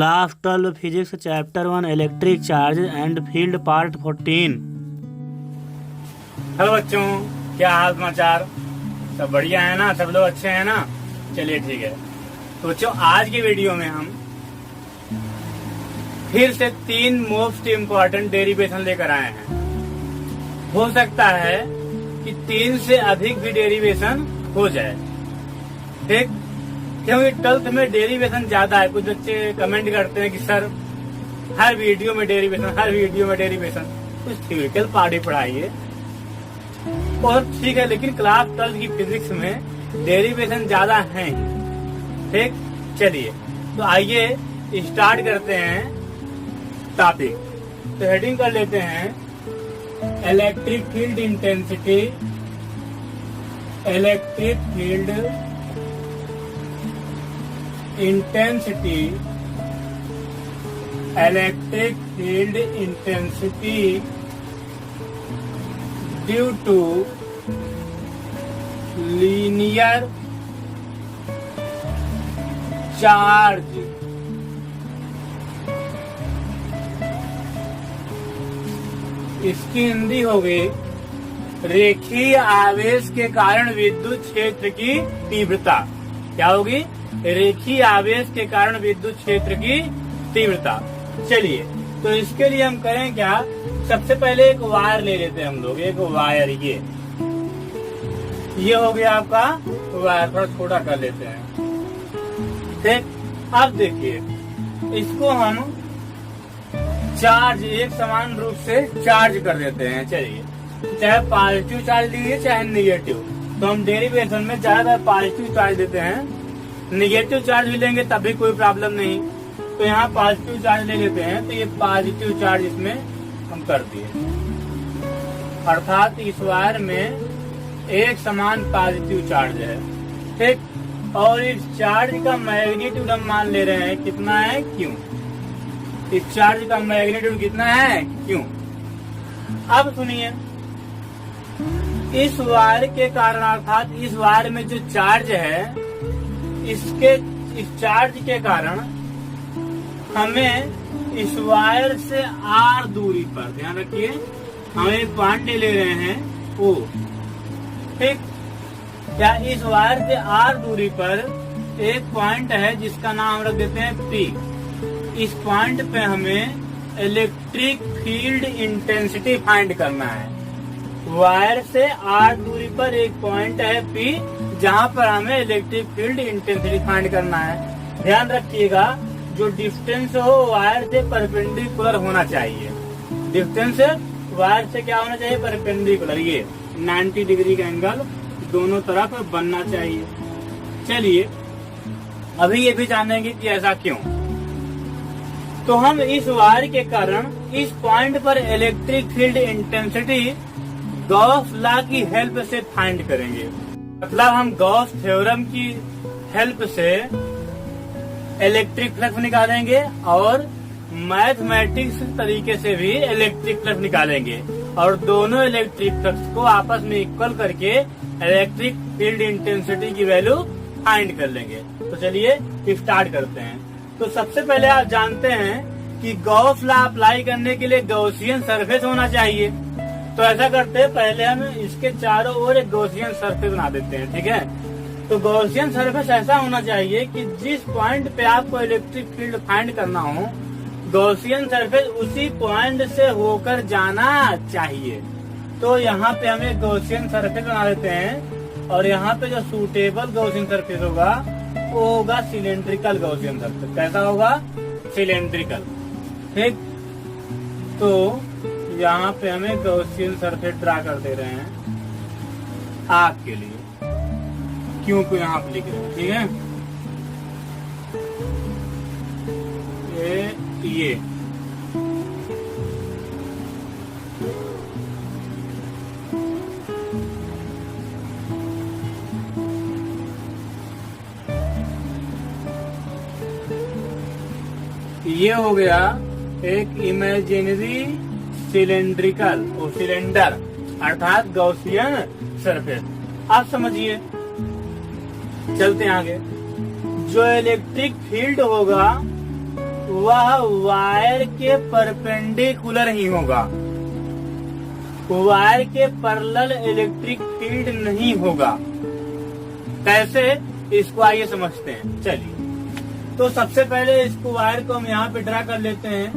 Class 12 physics chapter 1 electric charge and field part 14। Hello बच्चों, क्या हाल समाचार? सब बढ़िया है ना? सब लोग अच्छे हैं ना? चलिए ठीक है। तो बच्चों, आज की वीडियो में हम फिर से 3 मोस्ट इम्पोर्टेंट डेरिवेशन लेकर आए हैं। हो सकता है कि 3 से अधिक भी डेरिवेशन हो जाए, ठीक? क्योंकि 12th में डेरिवेशन ज्यादा है। कुछ बच्चे कमेंट करते हैं कि सर हर वीडियो में डेरिवेशन, कुछ थ्योरिटिकल पार्ट ही पढ़ाइए। और ठीक है, लेकिन क्लास 12 की फिजिक्स में डेरिवेशन ज्यादा है, ठीक? चलिए, तो आइए स्टार्ट करते हैं टॉपिक। तो हेडिंग कर लेते हैं electric field intensity, electric field intensity, electric field intensity due to linear charge. इसकी हिंदी हो गई रेखीय आवेश के कारण विद्युत क्षेत्र की तीव्रता। क्या होगी? रेखीय आवेश के कारण विद्युत क्षेत्र की तीव्रता। चलिए, तो इसके लिए हम करें क्या? सबसे पहले एक वायर ले लेते हैं हम लोग। एक वायर ये हो गया आपका वायर। थोड़ा छोटा कर लेते हैं, ठीक? अब देखिए, इसको हम चार्ज एक समान रूप से चार्ज कर देते हैं। चलिए, चाहे पॉजिटिव चार्ज लीजिए चाहे निगेटिव। तो हम डेरिवेशन में ज्यादातर पॉजिटिव चार्ज देते हैं। निगेटिव चार्ज भी लेंगे तब भी कोई प्रॉब्लम नहीं। तो यहाँ पॉजिटिव चार्ज ले लेते हैं। तो ये पॉजिटिव चार्ज इसमें हम कर दिए, अर्थात इस वायर में एक समान पॉजिटिव चार्ज है, ठीक? और इस चार्ज का मैग्नीट्यूड हम मान ले रहे हैं कितना है? क्यों? इस चार्ज का मैग्नीट्यूड कितना है? क्यों? अब सुनिए, इस वायर के कारण, अर्थात इस वायर में जो चार्ज है, इस चार्ज के कारण हमें इस वायर से r दूरी पर, ध्यान रखिए, हम एक पॉइंट ले रहे हैं O, ठीक? क्या इस वायर से r दूरी पर एक पॉइंट है जिसका नाम हम रख देते हैं P। इस पॉइंट पे हमें इलेक्ट्रिक फील्ड इंटेंसिटी फाइंड करना है। वायर से r दूरी पर एक पॉइंट है P, जहाँ पर हमें इलेक्ट्रिक फील्ड इंटेंसिटी फाइंड करना है। ध्यान रखिएगा, जो डिस्टेंस हो वायर से परपेंडिकुलर होना चाहिए। डिस्टेंस वायर से क्या होना चाहिए? परपेंडिकुलर। ये 90 डिग्री का एंगल दोनों तरफ बनना चाहिए। चलिए, अभी ये भी जानेंगे कि ऐसा क्यों। तो हम इस वायर के कारण इस पॉइंट पर electric field intensity Gauss law की हेल्प से फाइंड करेंगे। मतलब हम गॉस थ्योरम की हेल्प से इलेक्ट्रिक फ्लक्स निकालेंगे और मैथमेटिक्स तरीके से भी इलेक्ट्रिक फ्लक्स निकालेंगे, और दोनों इलेक्ट्रिक फ्लक्स को आपस में इक्वल करके इलेक्ट्रिक फील्ड इंटेंसिटी की वैल्यू फाइंड कर लेंगे। तो चलिए स्टार्ट करते हैं। तो सबसे पहले आप जानते हैं कि गॉस लॉ अप्लाई करने के लिए गॉसियन सरफेस होना चाहिए। तो ऐसा करते हैं, पहले हम इसके चारों ओर एक गॉसियन सरफेस बना देते हैं, ठीक है? तो गॉसियन सरफेस ऐसा होना चाहिए कि जिस पॉइंट पे आपको इलेक्ट्रिक फील्ड फाइंड करना हो, गॉसियन सरफेस उसी पॉइंट से होकर जाना चाहिए। तो यहाँ पे हम एक गॉसियन सरफेस बना देते हैं, और यहाँ पे जो सूटेबल गॉसियन सरफेस होगा वो होगा सिलेंड्रिकल गॉसियन सरफेस। कैसा होगा? सिलेंड्रिकल, ठीक? तो यहाँ पे हमें गॉसियन सरफेस ड्रा कर दे रहे हैं आपके लिए। क्यों को यहाँ पे लिख रहे हैं, ठीक है? ये हो गया एक इमेजिनरी सिलेंड्रिकल सिलेंडर, अर्थात गॉसियन सरफेस। आप समझिए, चलते हैं आगे। जो इलेक्ट्रिक फील्ड होगा वह वायर के परपेंडिकुलर ही होगा, वायर के पैरेलल इलेक्ट्रिक फील्ड नहीं होगा। कैसे, इसको आइए समझते हैं। चलिए, तो सबसे पहले इसको वायर को हम यहाँ पे ड्रा कर लेते हैं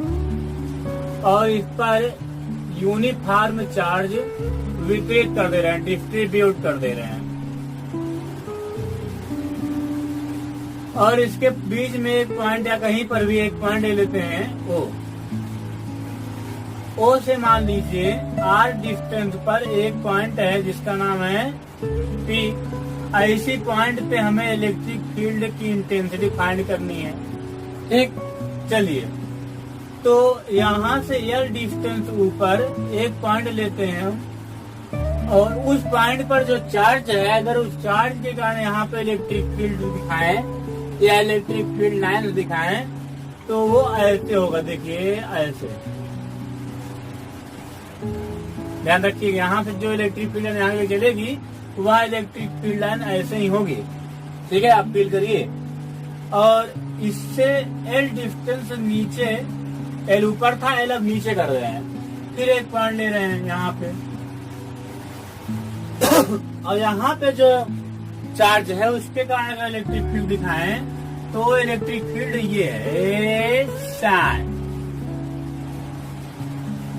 और इस पर यूनिफॉर्म चार्ज वितरित कर दे रहे हैं, डिस्ट्रीब्यूट कर दे रहे हैं। और इसके बीच में एक पॉइंट या कहीं पर भी एक पॉइंट ले लेते हैं ओ से मान लीजिए आर डिस्टेंस पर एक पॉइंट है जिसका नाम है पी। ऐसी पॉइंट पे हमें इलेक्ट्रिक फील्ड की इंटेंसिटी फाइंड करनी है। ठीक, चलिए, तो यहाँ से एल डिस्टेंस ऊपर एक पॉइंट लेते हैं और उस पॉइंट पर जो चार्ज है, अगर उस चार्ज के कारण यहाँ पे इलेक्ट्रिक फील्ड दिखाएं या इलेक्ट्रिक फील्ड लाइन दिखाएं तो वो ऐसे होगा। देखिए, ऐसे ध्यान रखिए, यहाँ से जो इलेक्ट्रिक फील्ड लाइन यहाँ चलेगी वह इलेक्ट्रिक फील्ड लाइन ऐसे ही होगी। ठीक है, आप फील करिए। और इससे एल डिस्टेंस नीचे, एल ऊपर था, एल अब नीचे कर रहे हैं, फिर एक पॉइंट ले रहे हैं यहाँ पे और यहाँ पे जो चार्ज है उसके कारण अगर इलेक्ट्रिक फील्ड दिखाएं तो इलेक्ट्रिक फील्ड ये है साइन।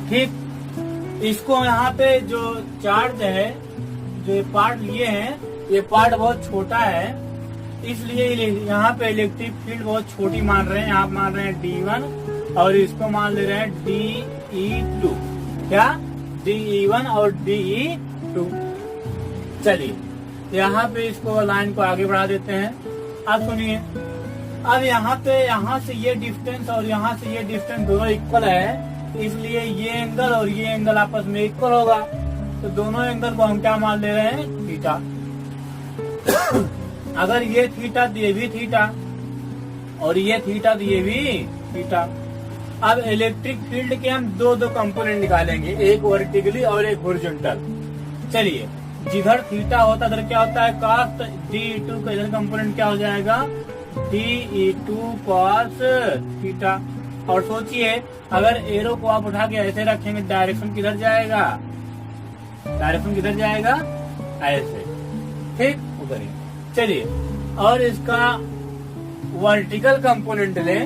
ठीक, इसको यहाँ पे जो चार्ज है, जो पार्ट लिए हैं, ये पार्ट बहुत छोटा है, इसलिए यहाँ पे इलेक्ट्रिक फील्ड बहुत छोटी मान रहे हैं। यहाँ मान रहे हैं D1 और इसको मान ले रहे हैं DE2। क्या, DE1 और DE2। चलिए, यहाँ पे इसको लाइन को आगे बढ़ा देते हैं। अब सुनिए, अब यहाँ से ये डिस्टेंस और यहाँ से ये डिस्टेंस दोनों इक्वल है, इसलिए ये एंगल और ये एंगल आपस में इक्वल होगा। तो दोनों एंगल को हम क्या मान ले रहे हैं, थीटा। अगर ये थीटा तो ये भी थीटा और ये थीटा तो ये भी थीटा। अब इलेक्ट्रिक फील्ड के हम दो कंपोनेंट निकालेंगे, एक वर्टिकली और एक हॉरिजॉन्टल। चलिए, जिधर थीटा होता है उधर क्या होता है, कॉस। DE2 का इधर कंपोनेंट क्या हो जाएगा, DE2 कॉस थीटा। और सोचिए, अगर एरो को आप उठा के ऐसे रखेंगे, डायरेक्शन किधर जाएगा, डायरेक्शन किधर जाएगा, ऐसे। ठीक, उधर ही। चलिए, और इसका वर्टिकल कंपोनेंट लें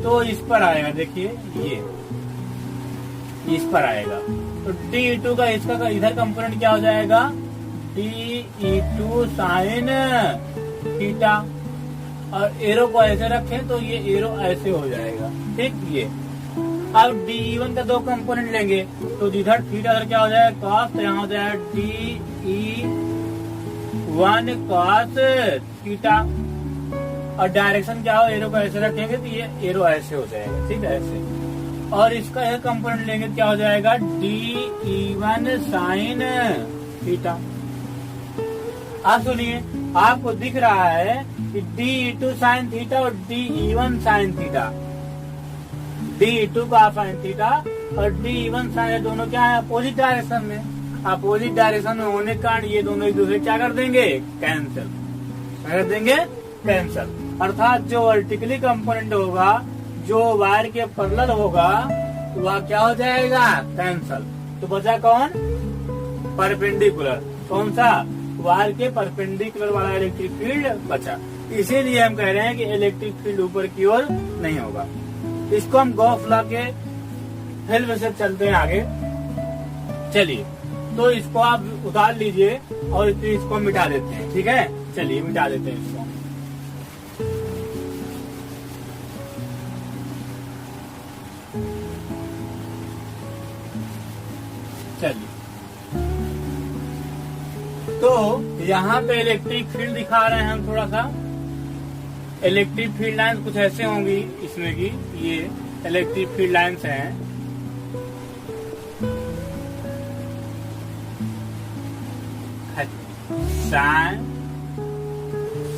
तो इस पर आएगा। देखिए, ये इस पर आएगा। तो DE2 का इसका इधर कंपोनेंट क्या हो जाएगा, DE2 साइन थीटा। और एरो को ऐसे रखें तो ये एरो ऐसे हो जाएगा। ठीक, ये अब DE1 का दो कंपोनेंट लेंगे तो इधर थीटा इधर क्या हो जाएगा, कॉस। तो यहाँ हो जाएगा DE1 कॉस थीटा। और डायरेक्शन क्या हो, एरो को ऐसे रखेंगे तो ये एरो ऐसे हो जाएगा। ठीक है, ऐसे। और इसका एक कंपोनेंट लेंगे क्या हो जाएगा, DE1 साइन थीटा। आप सुनिए, आपको दिख रहा है कि DE2 साइन थीटा और DE1 साइन थीटा। DE2 का साइन थीटा और DE1 साइन, दोनों क्या है, अपोजिट डायरेक्शन में। अपोजिट डायरेक्शन में होने के कारण ये दोनों एक दूसरे क्या कर देंगे, कैंसिल कर देंगे, कैंसिल। अर्थात जो वर्टिकली कंपोनेंट होगा, जो वायर के पैरेलल होगा, वह क्या हो जाएगा, कैंसिल। तो बचा कौन, परपेंडिकुलर। कौन सा, वायर के परपेंडिकुलर वाला इलेक्ट्रिक फील्ड बचा। इसीलिए हम कह रहे हैं कि इलेक्ट्रिक फील्ड ऊपर की ओर नहीं होगा। इसको हम गॉस लॉ के हेल्प से चलते हैं आगे। चलिए, तो इसको आप उतार लीजिए और इसको मिटा देते हैं। ठीक है, चलिए मिटा देते हैं इसको। चलिए, तो यहाँ पे इलेक्ट्रिक फील्ड दिखा रहे हैं हम थोड़ा सा। इलेक्ट्रिक फील्ड लाइन कुछ ऐसे होंगी इसमें की, ये इलेक्ट्रिक फील्ड लाइन्स हैं। साइन,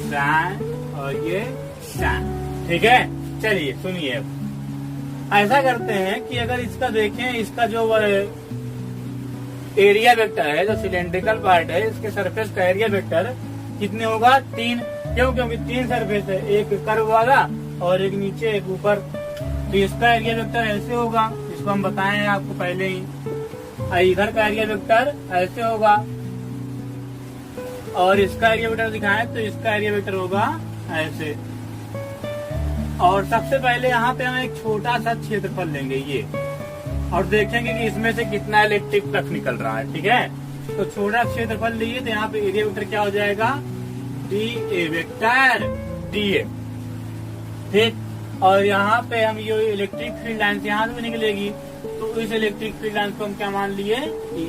साइन और ये साइन। ठीक है, चलिए सुनिए। अब ऐसा करते हैं कि अगर इसका देखें, इसका जो एरिया वेक्टर है, जो सिलेंड्रिकल पार्ट है, इसके सरफेस का एरिया वेक्टर कितने होगा, 3। क्यों, क्योंकि 3 सरफेस है, एक कर्व वाला और एक नीचे एक ऊपर। तो इसका एरिया वेक्टर ऐसे होगा, इसको हम बताए हैं आपको पहले ही। इधर का एरिया वेक्टर ऐसे होगा और इसका एरिया वेक्टर दिखाएं तो इसका एरिया वेक्टर होगा ऐसे। और सबसे पहले यहाँ पे हम एक छोटा सा क्षेत्रफल लेंगे ये, और देखेंगे कि इसमें से कितना इलेक्ट्रिक फ्लक्स निकल रहा है। ठीक है, तो छोटा क्षेत्रफल लिए तो यहाँ पे एरिया वेक्टर क्या हो जाएगा, डी ए वेक्टर डी ए। ठीक, और यहाँ पे हम ये इलेक्ट्रिक फील्ड लाइन से यहाँ से भी निकलेगी, तो इस इलेक्ट्रिक फील्ड लाइन को हम क्या मान लिए, ई।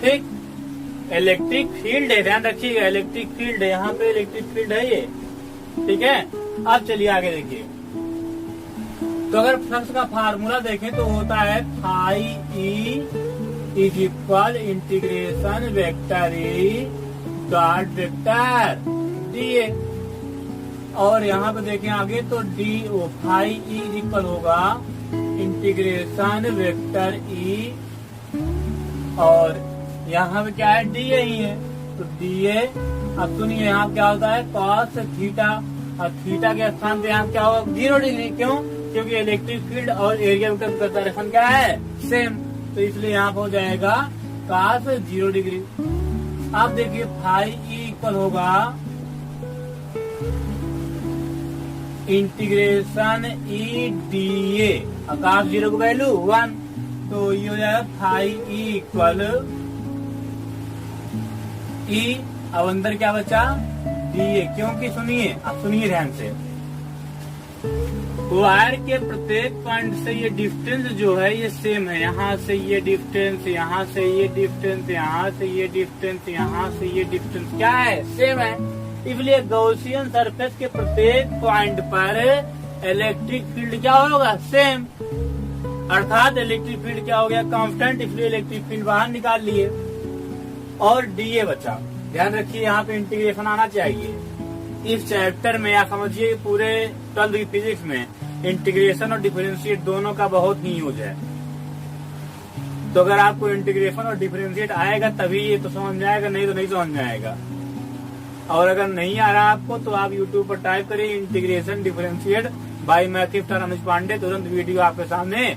ठीक, इलेक्ट्रिक फील्ड है, ध्यान रखिएगा इलेक्ट्रिक फील्ड है, यहाँ पे इलेक्ट्रिक फील्ड है ये। ठीक है, अब चलिए आगे देखिए। तो अगर फ्लक्स का फार्मूला देखें तो होता है phi E is equal integration vector E dot vector D A. और यहाँ पे देखें आगे तो D O phi E is equal होगा इंटीग्रेशन वेक्टर ई, और यहाँ पे क्या है, डी ए ही है, तो डी ए। अब सुनिए यहाँ क्या होता है, कॉस थीटा, और थीटा के स्थान पे यहाँ क्या होगा, 0 डिग्री। क्यों, क्योंकि इलेक्ट्रिक फील्ड और एरिया वेक्टर का डायरेक्शन क्या है, सेम, तो इसलिए यहाँ पे हो जाएगा कॉस 0 डिग्री। अब देखिए फाई ई इक्वल होगा integration E D A, cos 0 की वैल्यू 1, तो ये हो जाएगा फाई ई इक्वल ई, अब अंदर क्या बचा, डी ए। क्योंकि सुनिए, अब सुनिए ध्यान से, वायर के प्रत्येक पॉइंट से ये डिस्टेंस जो है ये सेम है। यहाँ से ये डिस्टेंस, यहाँ से ये डिस्टेंस, यहाँ से ये डिस्टेंस, यहाँ से ये डिस्टेंस क्या है, सेम है। इसलिए गॉसियन सरफेस के प्रत्येक पॉइंट पर इलेक्ट्रिक फील्ड क्या होगा, सेम, अर्थात इलेक्ट्रिक फील्ड क्या हो गया, कांस्टेंट, इसलिए इलेक्ट्रिक फील्ड बाहर निकाल लिए और डीए बचा। ध्यान रखिए यहाँ पे इंटीग्रेशन आना चाहिए। इस चैप्टर में या समझिए पूरे 12वीं की फिजिक्स में इंटीग्रेशन और डिफरेंशिएट दोनों का बहुत ही यूज है। तो अगर आपको इंटीग्रेशन और डिफरेंशिएट आएगा तभी ये तो समझ में आएगा, नहीं तो नहीं समझ में आएगा। और अगर नहीं आ रहा आपको तो आप यूट्यूब पर टाइप करिए integration differentiate by maths Ramesh Pandey, तुरंत वीडियो आपके सामने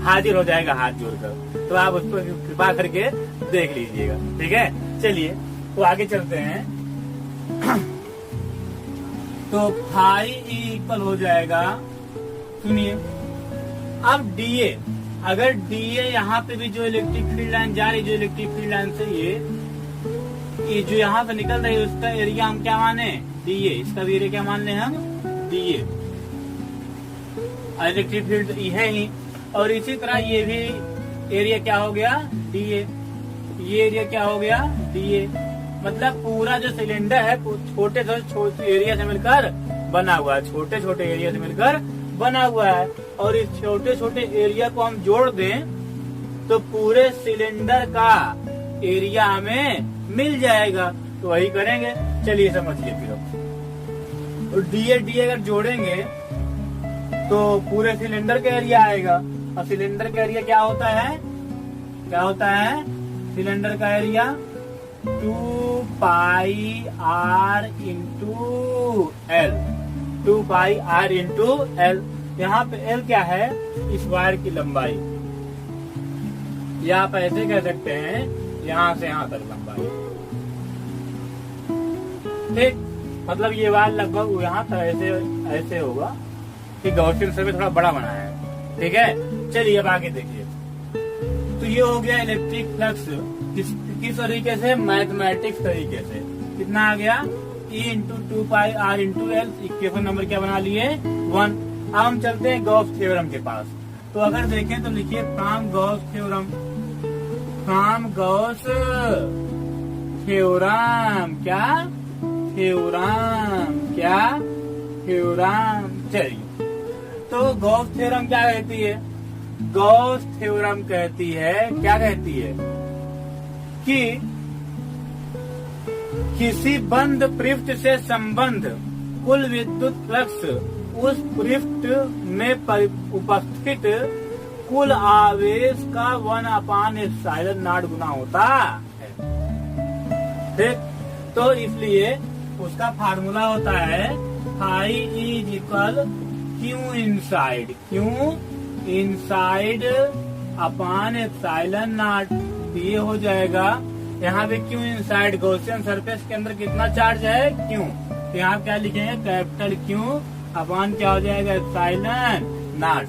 हाजिर हो जाएगा हाथ जोड़कर, तो आप उसको कृपा करके देख लीजिएगा। ठीक है, चलिए तो आगे चलते हैं। तो फाई ई इक्वल हो जाएगा, सुनिए अब डीए, अगर डीए यहाँ पे भी जो इलेक्ट्रिक फील्ड लाइन जा रही, जो इलेक्ट्रिक फील्ड लाइन से ये जो यहाँ पे निकल रही है उसका एरिया हम क्या माने, डीए, इसका भी एरिया क्या मान लें हम, डीए। इलेक्ट्रिक फील्ड ई है ही, और इसी तरह ये भी एरिया क्या हो गया, डीए, ये एरिया क्या हो गया, डीए। मतलब पूरा जो सिलेंडर है छोटे से छोटे एरिया से मिलकर बना हुआ है, छोटे छोटे एरिया से मिलकर बना हुआ है। और इस छोटे छोटे एरिया को हम जोड़ दें तो पूरे सिलेंडर का एरिया हमें मिल जाएगा। तो वही करेंगे, चलिए समझिए फिर। तो डीए डीए अगर जोड़ेंगे तो पूरे सिलेंडर का एरिया आएगा, और सिलेंडर का एरिया क्या होता है, क्या होता है, सिलेंडर का area 2 pi R into L, 2 pi R into L. यहाँ पे एल क्या है, इस वायर की लंबाई, या आप ऐसे कह सकते हैं यहाँ से यहाँ तक लंबाई। ठीक, मतलब ये वायर लगभग यहाँ तक ऐसे ऐसे होगा कि गॉसियन सर्फेस थोड़ा बड़ा बना है। ठीक है, चलिए अब आगे देखिए। तो ये हो गया इलेक्ट्रिक फ्लक्स किस तरीके से, मैथमेटिक्स तरीके से। कितना आ गया, E into 2 pi R into L. Equation number क्या बना लिए, 1। अब हम चलते हैं गॉस थ्योरम के पास। तो अगर देखें तो लिखिए from Gauss theorem, from Gauss theorem, क्या थ्योरम, क्या थ्योरम। चलिए, तो गॉस थ्योरम क्या कहती है, गॉस थ्योरम कहती है, क्या कहती है कि किसी बंद पृष्ठ से संबंध कुल विद्युत फ्लक्स उस पृष्ठ में उपस्थित कुल आवेश का 1/ε0 गुना होता है। ठीक, तो इसलिए उसका फार्मूला होता है phi is equal Q inside upon epsilon naught, ये हो जाएगा। यहाँ पे क्यू इनसाइड गॉसियन सरफेस के अंदर कितना चार्ज है, क्यू। तो यहाँ क्या लिखेंगे, कैपिटल क्यू अपॉन क्या हो जाएगा, एप्सिलॉन नॉट।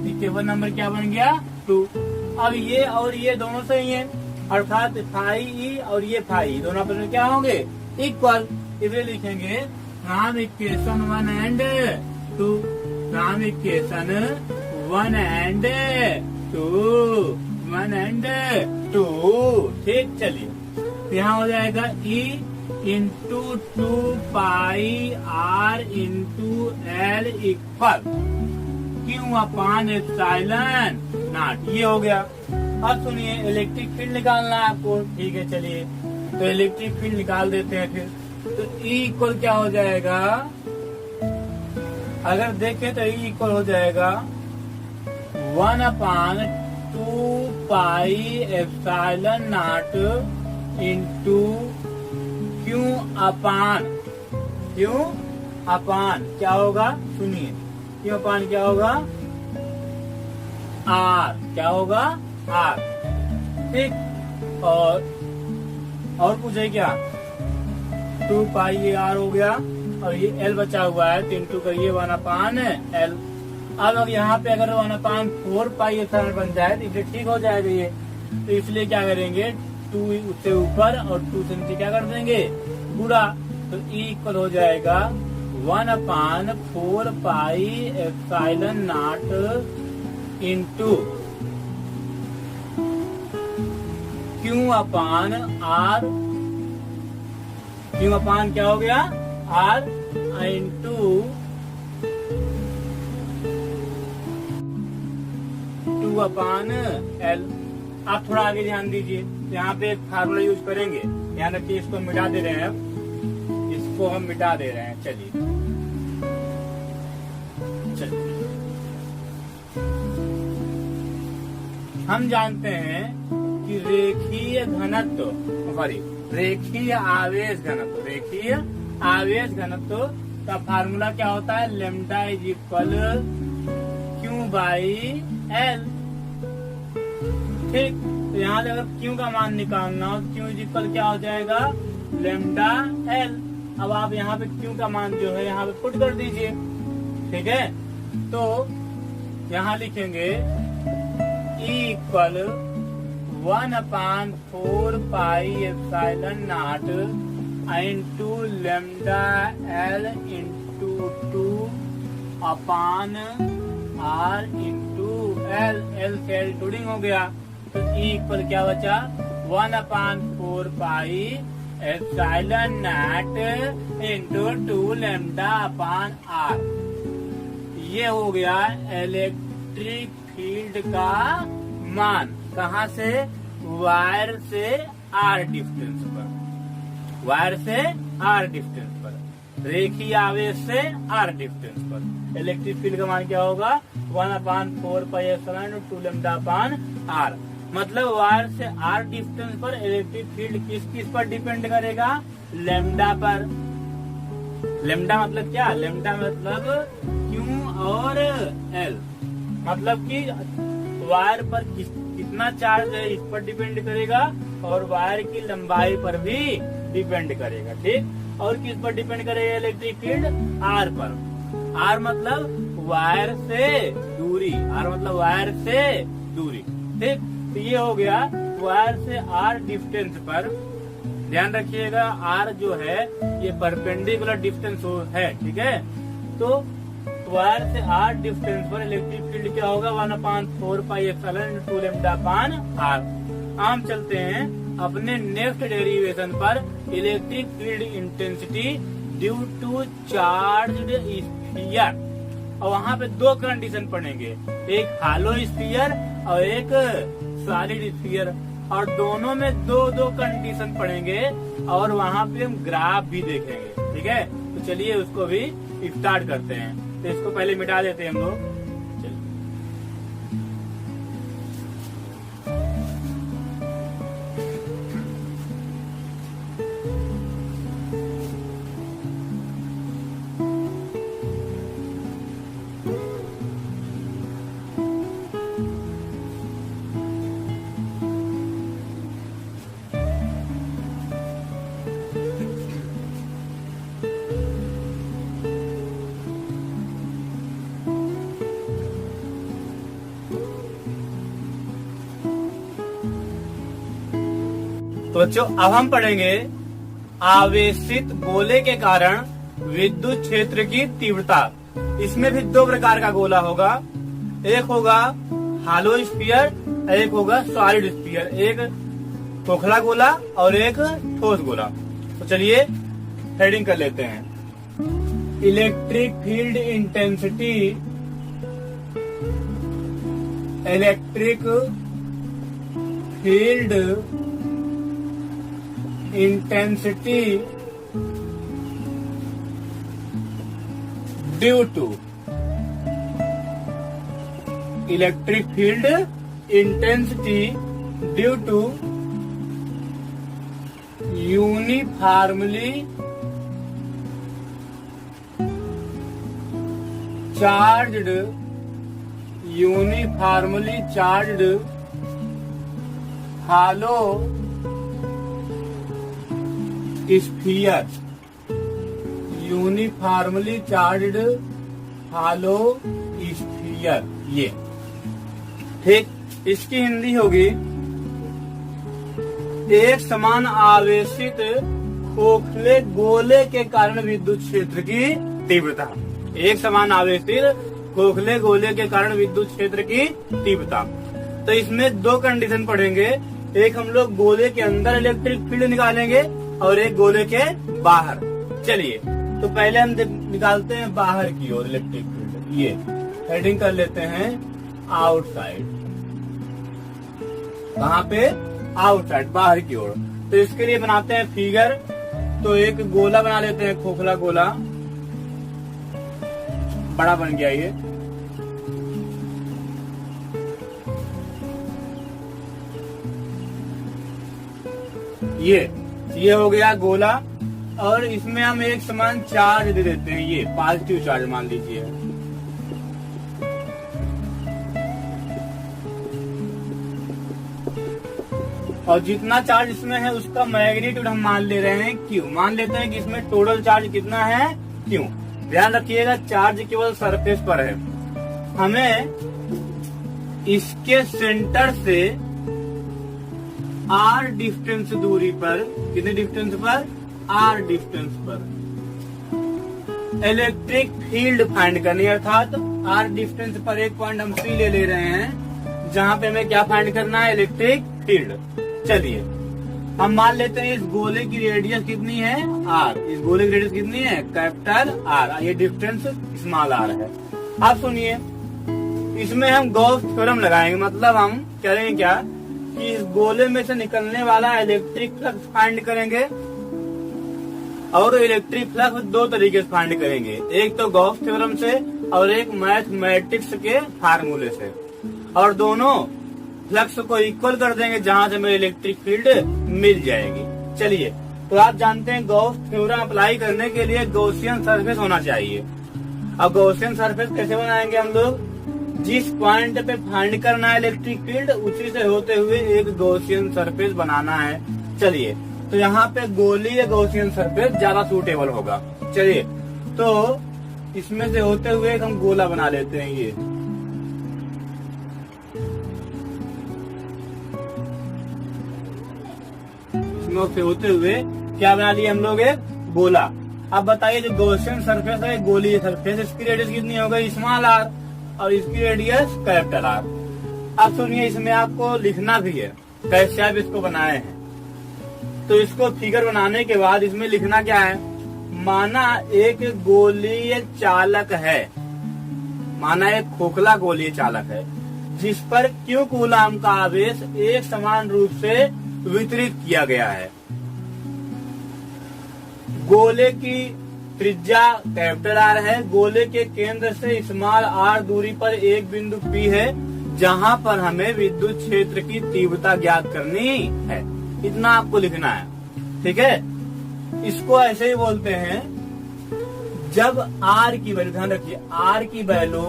इक्वेशन नंबर क्या बन गया, 2। अब ये और ये दोनों सही है, अर्थात फाई ई और ये फाई दोनों आपस में क्या होंगे, इक्वल। इसलिए लिखेंगे from equation 1 and 2, from equation 1 and 2। ठीक, चलिए यहाँ हो जाएगा E इंटू 2 पाई R into L equal Q upon epsilon naught, ये हो गया। अब सुनिए, इलेक्ट्रिक फील्ड निकालना है आपको, ठीक है। चलिए तो इलेक्ट्रिक फील्ड निकाल देते हैं फिर। तो E इक्वल क्या हो जाएगा, अगर देखें तो E इक्वल हो जाएगा 1 upon 2 pi epsilon naught into Q upon क्या होगा, सुनिए, क्यू अपान क्या होगा, R, क्या होगा, R। ठीक, और पूछे क्या, 2 पाई ये R हो गया और ये L बचा हुआ है, तो इंटू करिए 1 अपान L। अब यहाँ पे अगर 1 अपान 4 पाई एप्सिलॉन बन जाए तो इसलिए ठीक हो जाएगा ये। तो इसलिए क्या करेंगे, 2 उससे ऊपर और 2 से नीचे क्या कर देंगे, पूरा। तो E इक्वल हो जाएगा 1 upon 4 pi epsilon naught into Q upon R, Q upon क्या हो गया, R इंटू 2 अपान L। आप थोड़ा आगे ध्यान दीजिए, यहाँ पे एक फार्मूला यूज करेंगे, ध्यान रखिए। इसको मिटा दे रहे हैं, अब इसको हम मिटा दे रहे हैं। चलिए हम जानते हैं कि रेखीय आवेश घनत्व का फार्मूला क्या होता है, lambda is equal Q by L. ठीक, तो यहाँ से अगर क्यू का मान निकालना हो, क्यू इज इक्वल क्या हो जाएगा, लेम्डा एल। अब आप यहाँ पे क्यू का मान जो है यहाँ पे पुट कर दीजिए, ठीक है। तो यहाँ लिखेंगे E equal 1 upon 4 pi epsilon naught into lambda L into 2 अपान R इंटू एल से एल टूडिंग हो गया। तो E इक्वल क्या बचा, 1 upon 4 pi epsilon naught into 2 lambda upon R। ये हो गया इलेक्ट्रिक फील्ड का मान। कहाँ से, वायर से R डिस्टेंस पर, वायर से R डिस्टेंस पर, रेखीय आवेश से R डिस्टेंस पर इलेक्ट्रिक फील्ड का मान क्या होगा, 1 upon 4 pi epsilon 2 lambda upon R। मतलब वायर से R डिस्टेंस पर इलेक्ट्रिक फील्ड किस पर डिपेंड करेगा, लेम्डा पर। लेम्डा मतलब क्या, लेम्डा मतलब Q और L, मतलब कि वायर पर कितना चार्ज है इस पर डिपेंड करेगा और वायर की लंबाई पर भी डिपेंड करेगा। ठीक, और किस पर डिपेंड करेगा इलेक्ट्रिक फील्ड, R पर। R मतलब वायर से दूरी, R मतलब वायर से दूरी। ठीक, तो ये हो गया वायर से R डिस्टेंस पर। ध्यान रखिएगा R जो है ये परपेंडिकुलर डिस्टेंस है, ठीक है। तो वायर से R डिस्टेंस पर इलेक्ट्रिक फील्ड क्या होगा, 1 upon 4 pi epsilon 2 lambda upon R। हम चलते हैं अपने नेक्स्ट डेरिवेशन पर, electric field intensity due to charged sphere. और वहाँ पे 2 कंडीशन पढ़ेंगे, एक हालो स्फीयर और एक सॉलिड स्फीयर, और दोनों में 2 कंडीशन पढ़ेंगे और वहाँ पे हम ग्राफ भी देखेंगे, ठीक है। तो चलिए उसको भी स्टार्ट करते हैं। तो इसको पहले मिटा देते हैं हम लोग। तो बच्चों अब हम पढ़ेंगे आवेशित गोले के कारण विद्युत क्षेत्र की तीव्रता। इसमें भी दो प्रकार का गोला होगा, एक होगा हालो स्फीयर, एक होगा सॉलिड स्फीयर, एक खोखला गोला और एक ठोस गोला। तो चलिए हेडिंग कर लेते हैं। Electric field intensity, electric field intensity due to, electric field intensity due to uniformly charged hollow sphere, uniformly charged hollow sphere. ये ठीक, इसकी हिंदी होगी एक समान आवेशित खोखले गोले के कारण विद्युत क्षेत्र की तीव्रता। एक समान आवेशित खोखले गोले के कारण विद्युत क्षेत्र की तीव्रता। तो इसमें दो कंडीशन पढ़ेंगे, एक हम लोग गोले के अंदर इलेक्ट्रिक फील्ड निकालेंगे और एक गोले के बाहर। चलिए तो पहले हम निकालते हैं बाहर की ओर इलेक्ट्रिक फील्ड। ये हेडिंग कर लेते हैं आउटसाइड। कहाँ पे? आउटसाइड, बाहर की ओर। तो इसके लिए बनाते हैं फिगर। तो एक गोला बना लेते हैं, खोखला गोला, बड़ा बन गया ये हो गया गोला। और इसमें हम एक समान चार्ज दे देते हैं, ये पॉजिटिव चार्ज मान लीजिए। और जितना चार्ज इसमें है उसका मैग्नीट्यूड हम मान ले रहे हैं क्यू। मान लेते हैं कि इसमें टोटल चार्ज कितना है, क्यू। ध्यान रखिएगा चार्ज केवल सरफेस पर है। हमें इसके सेंटर से आर डिस्टेंस दूरी पर, कितने डिस्टेंस पर? आर डिस्टेंस पर इलेक्ट्रिक फील्ड फाइंड करनी है। अर्थात आर डिस्टेंस पर एक पॉइंट हम सी ले रहे हैं, जहां पे हमें क्या फाइंड करना है? Electric field. चलिए हम मान लेते हैं इस गोले की रेडियस कितनी है? आर। इस गोले की रेडियस कितनी है? Capital R. ये डिस्टेंस स्मॉल आर है। अब सुनिए, इसमें हम गॉस थ्योरम लगाएंगे। मतलब हम करेंगे क्या कि इस गोले में से निकलने वाला इलेक्ट्रिक फ्लक्स फाइंड करेंगे। और इलेक्ट्रिक फ्लक्स दो तरीके से फाइंड करेंगे, एक तो गॉस थ्योरम से और एक मैथमेटिक्स के फार्मूले से। और दोनों फ्लक्स को इक्वल कर देंगे, जहां से हमें इलेक्ट्रिक फील्ड मिल जाएगी। चलिए, तो आप जानते हैं गॉस थ्योरम अप्लाई करने के लिए गॉसियन सरफेस होना चाहिए। अब गॉसियन सरफेस कैसे बनाएंगे हम लोग? जिस पॉइंट पे फाइंड करना है इलेक्ट्रिक फील्ड, उसी से होते हुए एक गॉसियन सरफेस बनाना है। चलिए, तो यहाँ पे गोलीय गॉसियन सरफेस ज्यादा सूटेबल होगा। चलिए, तो इसमें से होते हुए एक हम गोला बना लेते हैं। ये से होते हुए क्या बना लिए हम लोग? एक गोला। अब बताइए, जो गॉसियन सरफेस है गोलीय सरफेस, इसकी रेडियस कितनी हो गई? Small R. और इसकी रेडियस कैपिटल आर। अब सुनिए, इसमें आपको लिखना भी है कैसे आप इसको बनाए हैं। तो इसको फिगर बनाने के बाद इसमें लिखना क्या है? माना एक गोलीय चालक है, माना एक खोखला गोलीय चालक है, जिस पर क्यू कूलाम का आवेश एक समान रूप से वितरित किया गया है। गोले की त्रिज्या कैपिटल आर है। गोले के केंद्र से स्मॉल आर दूरी पर एक बिंदु पी है, जहां पर हमें विद्युत क्षेत्र की तीव्रता ज्ञात करनी है। इतना आपको लिखना है, ठीक है। इसको ऐसे ही बोलते हैं, जब आर की वैल्यू, ध्यान रखिए, आर की वैल्यू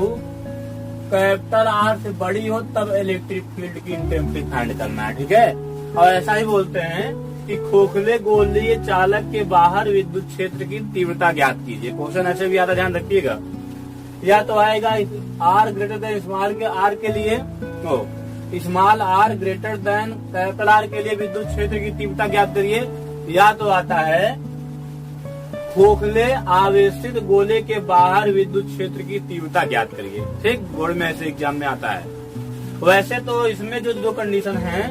कैपिटल आर से बड़ी हो तब इलेक्ट्रिक फील्ड की इंटेंसिटी फाइंड करना है, ठीक है। और ऐसा ही बोलते हैं कि खोखले गोलीय चालक के बाहर विद्युत क्षेत्र की तीव्रता ज्ञात कीजिए। क्वेश्चन ऐसे भी आता, ध्यान रखिएगा। या तो आएगा आर ग्रेटर देन स्मॉल के आर के लिए, small R greater than capital R के लिए विद्युत क्षेत्र की तीव्रता ज्ञात करिए। या तो आता है खोखले आवेशित गोले के बाहर विद्युत क्षेत्र की तीव्रता ज्ञात करिए। ठीक, बोर्ड में ऐसे एग्जाम में आता है। वैसे तो इसमें जो दो कंडीशन है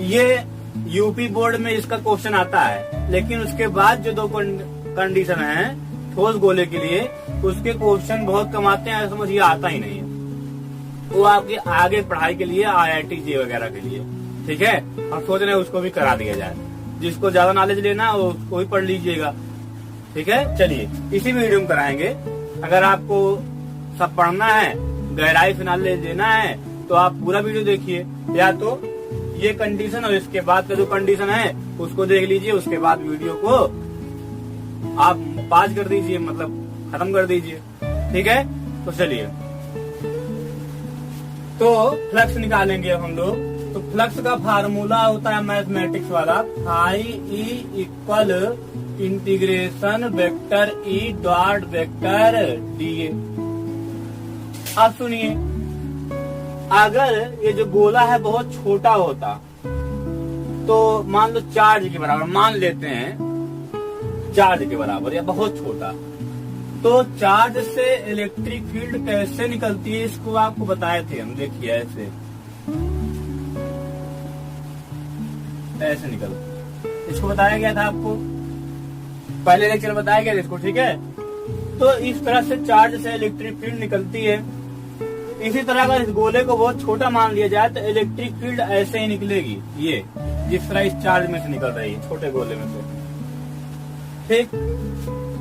ये यूपी बोर्ड में इसका क्वेश्चन आता है, लेकिन उसके बाद जो दो कंडीशन है ठोस गोले के लिए उसके क्वेश्चन बहुत कम आते हैं, समझिए आता ही नहीं है। वो आपके आगे पढ़ाई के लिए IIT जे वगैरह के लिए, ठीक है। हम सोच रहे हैं उसको भी करा दिया जाए। जिसको ज्यादा नॉलेज लेना वो उसको भी पढ़ लीजिएगा, ठीक है। चलिए इसी वीडियो में कराएंगे। अगर आपको सब पढ़ना है, गहराई से नॉलेज लेना है तो आप पूरा वीडियो देखिए, या तो ये कंडीशन और इसके बाद का जो कंडीशन है उसको देख लीजिए। उसके बाद वीडियो को आप पाज कर दीजिए, मतलब खत्म कर दीजिए, ठीक है। तो चलिए, तो फ्लक्स निकालेंगे अब हम लोग। तो फ्लक्स का फार्मूला होता है मैथमेटिक्स वाला, phi E equal integration vector E dot vector DA. अब सुनिए, अगर ये जो गोला है बहुत छोटा होता तो मान लो चार्ज के बराबर, मान लेते हैं चार्ज के बराबर या बहुत छोटा, तो चार्ज से इलेक्ट्रिक फील्ड कैसे निकलती है इसको आपको बताए थे हम। देखिए ऐसे ऐसे निकल, इसको बताया गया था आपको, पहले लेक्चर बताया गया इसको, ठीक है। तो इस तरह से चार्ज से इलेक्ट्रिक फील्ड निकलती है। इसी तरह अगर इस गोले को बहुत छोटा मान लिया जाए तो इलेक्ट्रिक फील्ड ऐसे ही निकलेगी, ये जिस तरह इस चार्ज में से निकल रही है छोटे गोले में से, ठीक।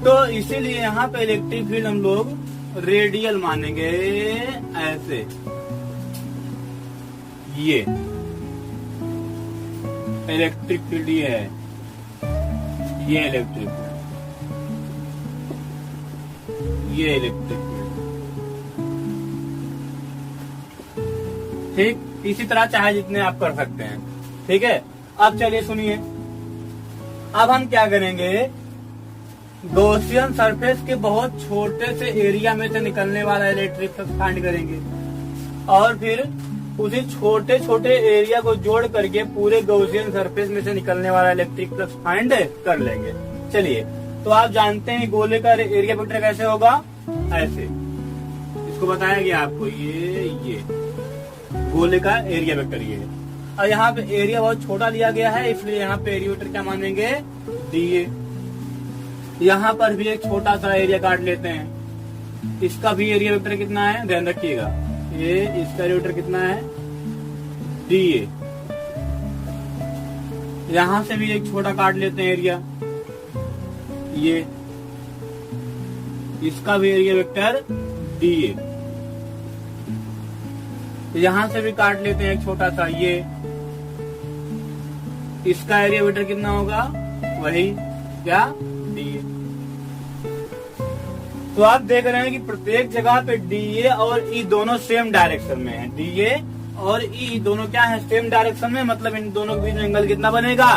तो इसीलिए यहाँ पे इलेक्ट्रिक फील्ड हम लोग रेडियल मानेंगे, ऐसे ये इलेक्ट्रिक फील्ड ये है, ये इलेक्ट्रिक फील्ड, ये इलेक्ट्रिक फील्ड, ठीक। इसी तरह चाहे जितने आप कर सकते हैं, ठीक है। अब चलिए सुनिए, अब हम क्या करेंगे, गॉसियन सरफेस के बहुत छोटे से एरिया में से निकलने वाला इलेक्ट्रिक फ्लक्स फाइंड करेंगे और फिर उसी छोटे छोटे एरिया को जोड़ करके पूरे गॉसियन सरफेस में से निकलने वाला इलेक्ट्रिक फ्लक्स फाइंड कर लेंगे। चलिए, तो आप जानते हैं गोले का एरिया वेक्टर कैसे होगा, ऐसे, इसको बताया गया आपको, ये गोले का एरिया वेक्टर ये है। और यहाँ पे एरिया बहुत छोटा लिया गया है, इसलिए यहाँ पे एरिया वेक्टर क्या मानेंगे, डीए। यहाँ पर भी एक छोटा सा एरिया काट लेते हैं, इसका भी एरिया वेक्टर कितना है, ध्यान रखिएगा, ये इसका एरिया वेक्टर कितना है, डीए। यहाँ से भी एक छोटा काट लेते हैं एरिया, ये इसका भी एरिया वेक्टर डीए। यहाँ से भी काट लेते हैं एक छोटा सा, ये इसका एरिया वेक्टर कितना होगा, वही क्या, डीए। तो आप देख रहे हैं कि प्रत्येक जगह पे डीए और ई दोनों सेम डायरेक्शन में है, डीए और ई दोनों क्या है, सेम डायरेक्शन में, मतलब इन दोनों के बीच में एंगल कितना बनेगा,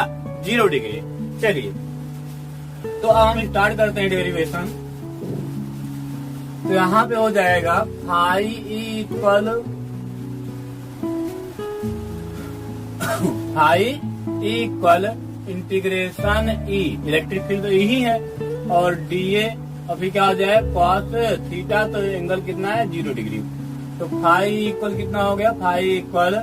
0 डिग्री। चलिए, तो अब हम स्टार्ट करते हैं डेरिवेशन। तो यहाँ पे हो जाएगा phi E equal phi equal integration E, electric field तो यही है, और डीए अभी क्या हो जाए, कॉस थीटा, तो एंगल कितना है, 0 डिग्री। तो फाई इक्वल कितना हो गया, फाई इक्वल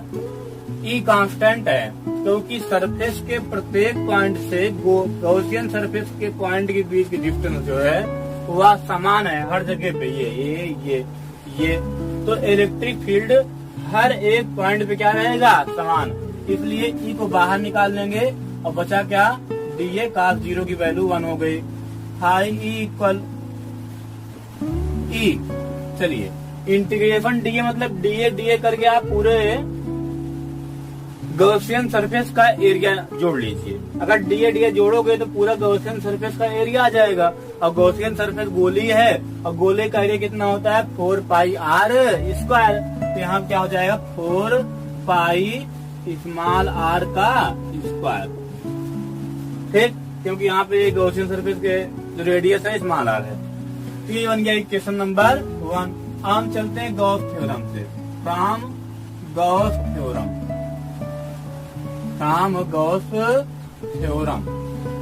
ई कांस्टेंट है, क्योंकि सरफेस के प्रत्येक पॉइंट से गॉसियन सरफेस के पॉइंट के बीच की डिस्टेंस जो है वह समान है हर जगह पे, ये। तो इलेक्ट्रिक फील्ड हर एक पॉइंट पे क्या रहेगा, समान। इसलिए ई को बाहर निकाल लेंगे और बचा क्या, डीए cos 0 की वैल्यू 1 हो गई। फाई ई इक्वल ई, चलिए इंटीग्रेशन डीए मतलब डीए करके आप पूरे गॉसियन सरफेस का एरिया जोड़ लीजिए। अगर डीए जोड़ोगे तो पूरा गॉसियन सरफेस का एरिया आ जाएगा, और गॉसियन सरफेस गोली है और गोले का एरिया कितना होता है, 4 पाई आर स्क्वायर। तो यहाँ क्या हो जाएगा, 4 पाई स्मॉल आर का स्क्वायर, ठीक, क्योंकि यहाँ पे गॉसियन सरफेस के जो रेडियस है स्मॉल आर है। तो ये बन गया इक्वेशन नंबर 1। हम चलते हैं गॉस थ्योरम से, from Gauss theorem, from Gauss theorem.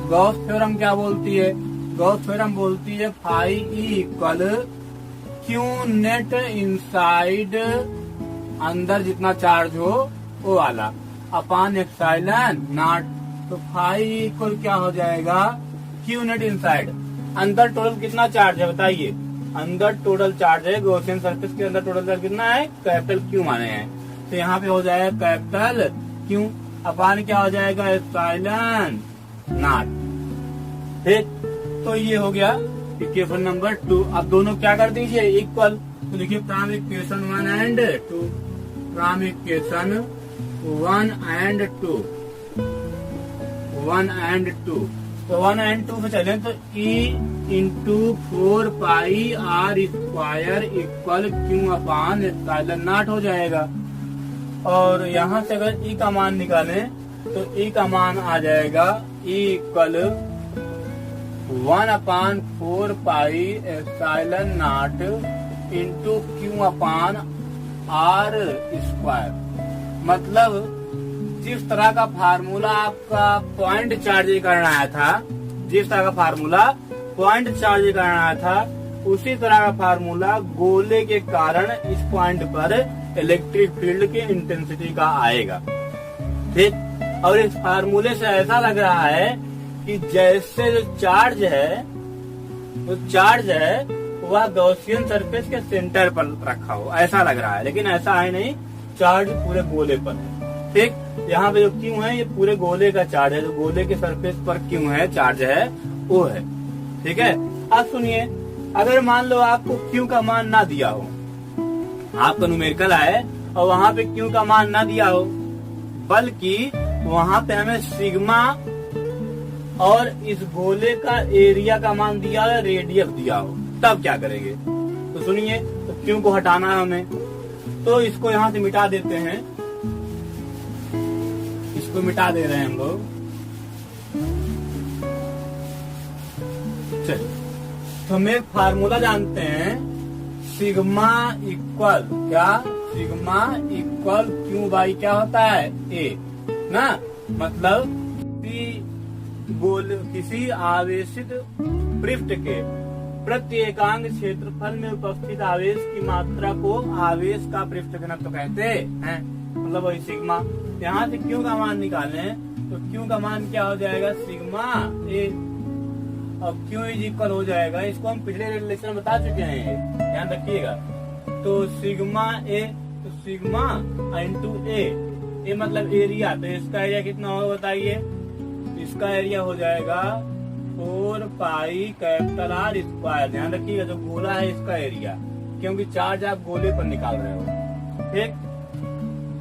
Gauss theorem क्या बोलती है? गॉस थ्योरम बोलती है phi equal Q net inside, अंदर जितना चार्ज हो वो वाला, अपान एप्सिलॉन नॉट। तो फाई इक्वल क्या हो जाएगा? क्यू नेट इनसाइड, अंदर टोटल कितना चार्ज है बताइए? अंदर टोटल चार्ज है गॉसियन सरफेस के अंदर टोटल चार्ज कितना है? कैपिटल क्यू माने हैं, तो यहाँ पे हो जाएगा कैपिटल क्यू अपान क्या हो जाएगा? Epsilon not. ठीक, तो ये हो गया इक्वेशन नंबर 2। अब दोनों क्या कर दीजिए? इक्वल। तो देखिए from equation 1 and 2, from equation 1 and 2, 1 and 2। तो 1 एंड 2 पे चले तो E into 4 pi R square equal Q upon epsilon naught हो जाएगा। और यहाँ से अगर E का मान निकालें तो E का मान आ जाएगा E equal 1 upon 4 pi epsilon naught into Q upon R square. मतलब जिस तरह का फार्मूला आपका पॉइंट चार्ज करना आया था, जिस तरह का फार्मूला पॉइंट चार्ज करना आया था, उसी तरह का फार्मूला गोले के कारण इस पॉइंट पर इलेक्ट्रिक फील्ड के इंटेंसिटी का आएगा। ठीक, और इस फार्मूले से ऐसा लग रहा है कि जैसे जो चार्ज है, वो चार्ज है वह गॉसियन सरफेस के सेंटर पर रखा हो, ऐसा लग रहा है, लेकिन ऐसा है नहीं, चार्ज पूरे गोले पर है। ठीक, यहाँ पे जो क्यू है ये पूरे गोले का चार्ज है, जो गोले के सरफेस पर क्यू है, चार्ज है, वो है। ठीक है, अब सुनिए, अगर मान लो आपको क्यू का मान ना दिया हो, आपका न्यूमेरिकल है और वहाँ पे क्यू का मान ना दिया हो, बल्कि वहाँ पे हमें सिग्मा और इस गोले का एरिया का मान दिया हो, रेडियस दिया हो, तब क्या करेंगे? तो सुनिए, तो क्यू को हटाना है हमें, तो इसको यहाँ से मिटा देते हैं, इसको मिटा दे रहे हैं हम लोग। चलिए, तो हम एक फार्मूला जानते हैं, सिग्मा इक्वल क्या? सिग्मा इक्वल क्यू बाई क्या होता है? ए ना। मतलब किसी आवेशित पृष्ठ के प्रत्येकांक क्षेत्रफल में उपस्थित आवेश की मात्रा को आवेश का पृष्ठ घनत्व कहते हैं। मतलब वही सिग्मा। यहाँ से क्यू का मान निकालें तो क्यू का मान क्या हो जाएगा? सिग्मा ए, और क्यू इज इक्वल हो जाएगा, इसको हम पिछले रिलेशन में बता चुके हैं, ध्यान रखिएगा। तो सिग्मा ए, तो सिग्मा इंटू ए मतलब एरिया, तो इसका एरिया कितना होगा बताइए? इसका एरिया हो जाएगा 4 पाई कैपिटल आर स्क्वायर। ध्यान रखिएगा, जो गोला है इसका एरिया, क्योंकि चार्ज आप गोले पर निकाल रहे हो। ठीक,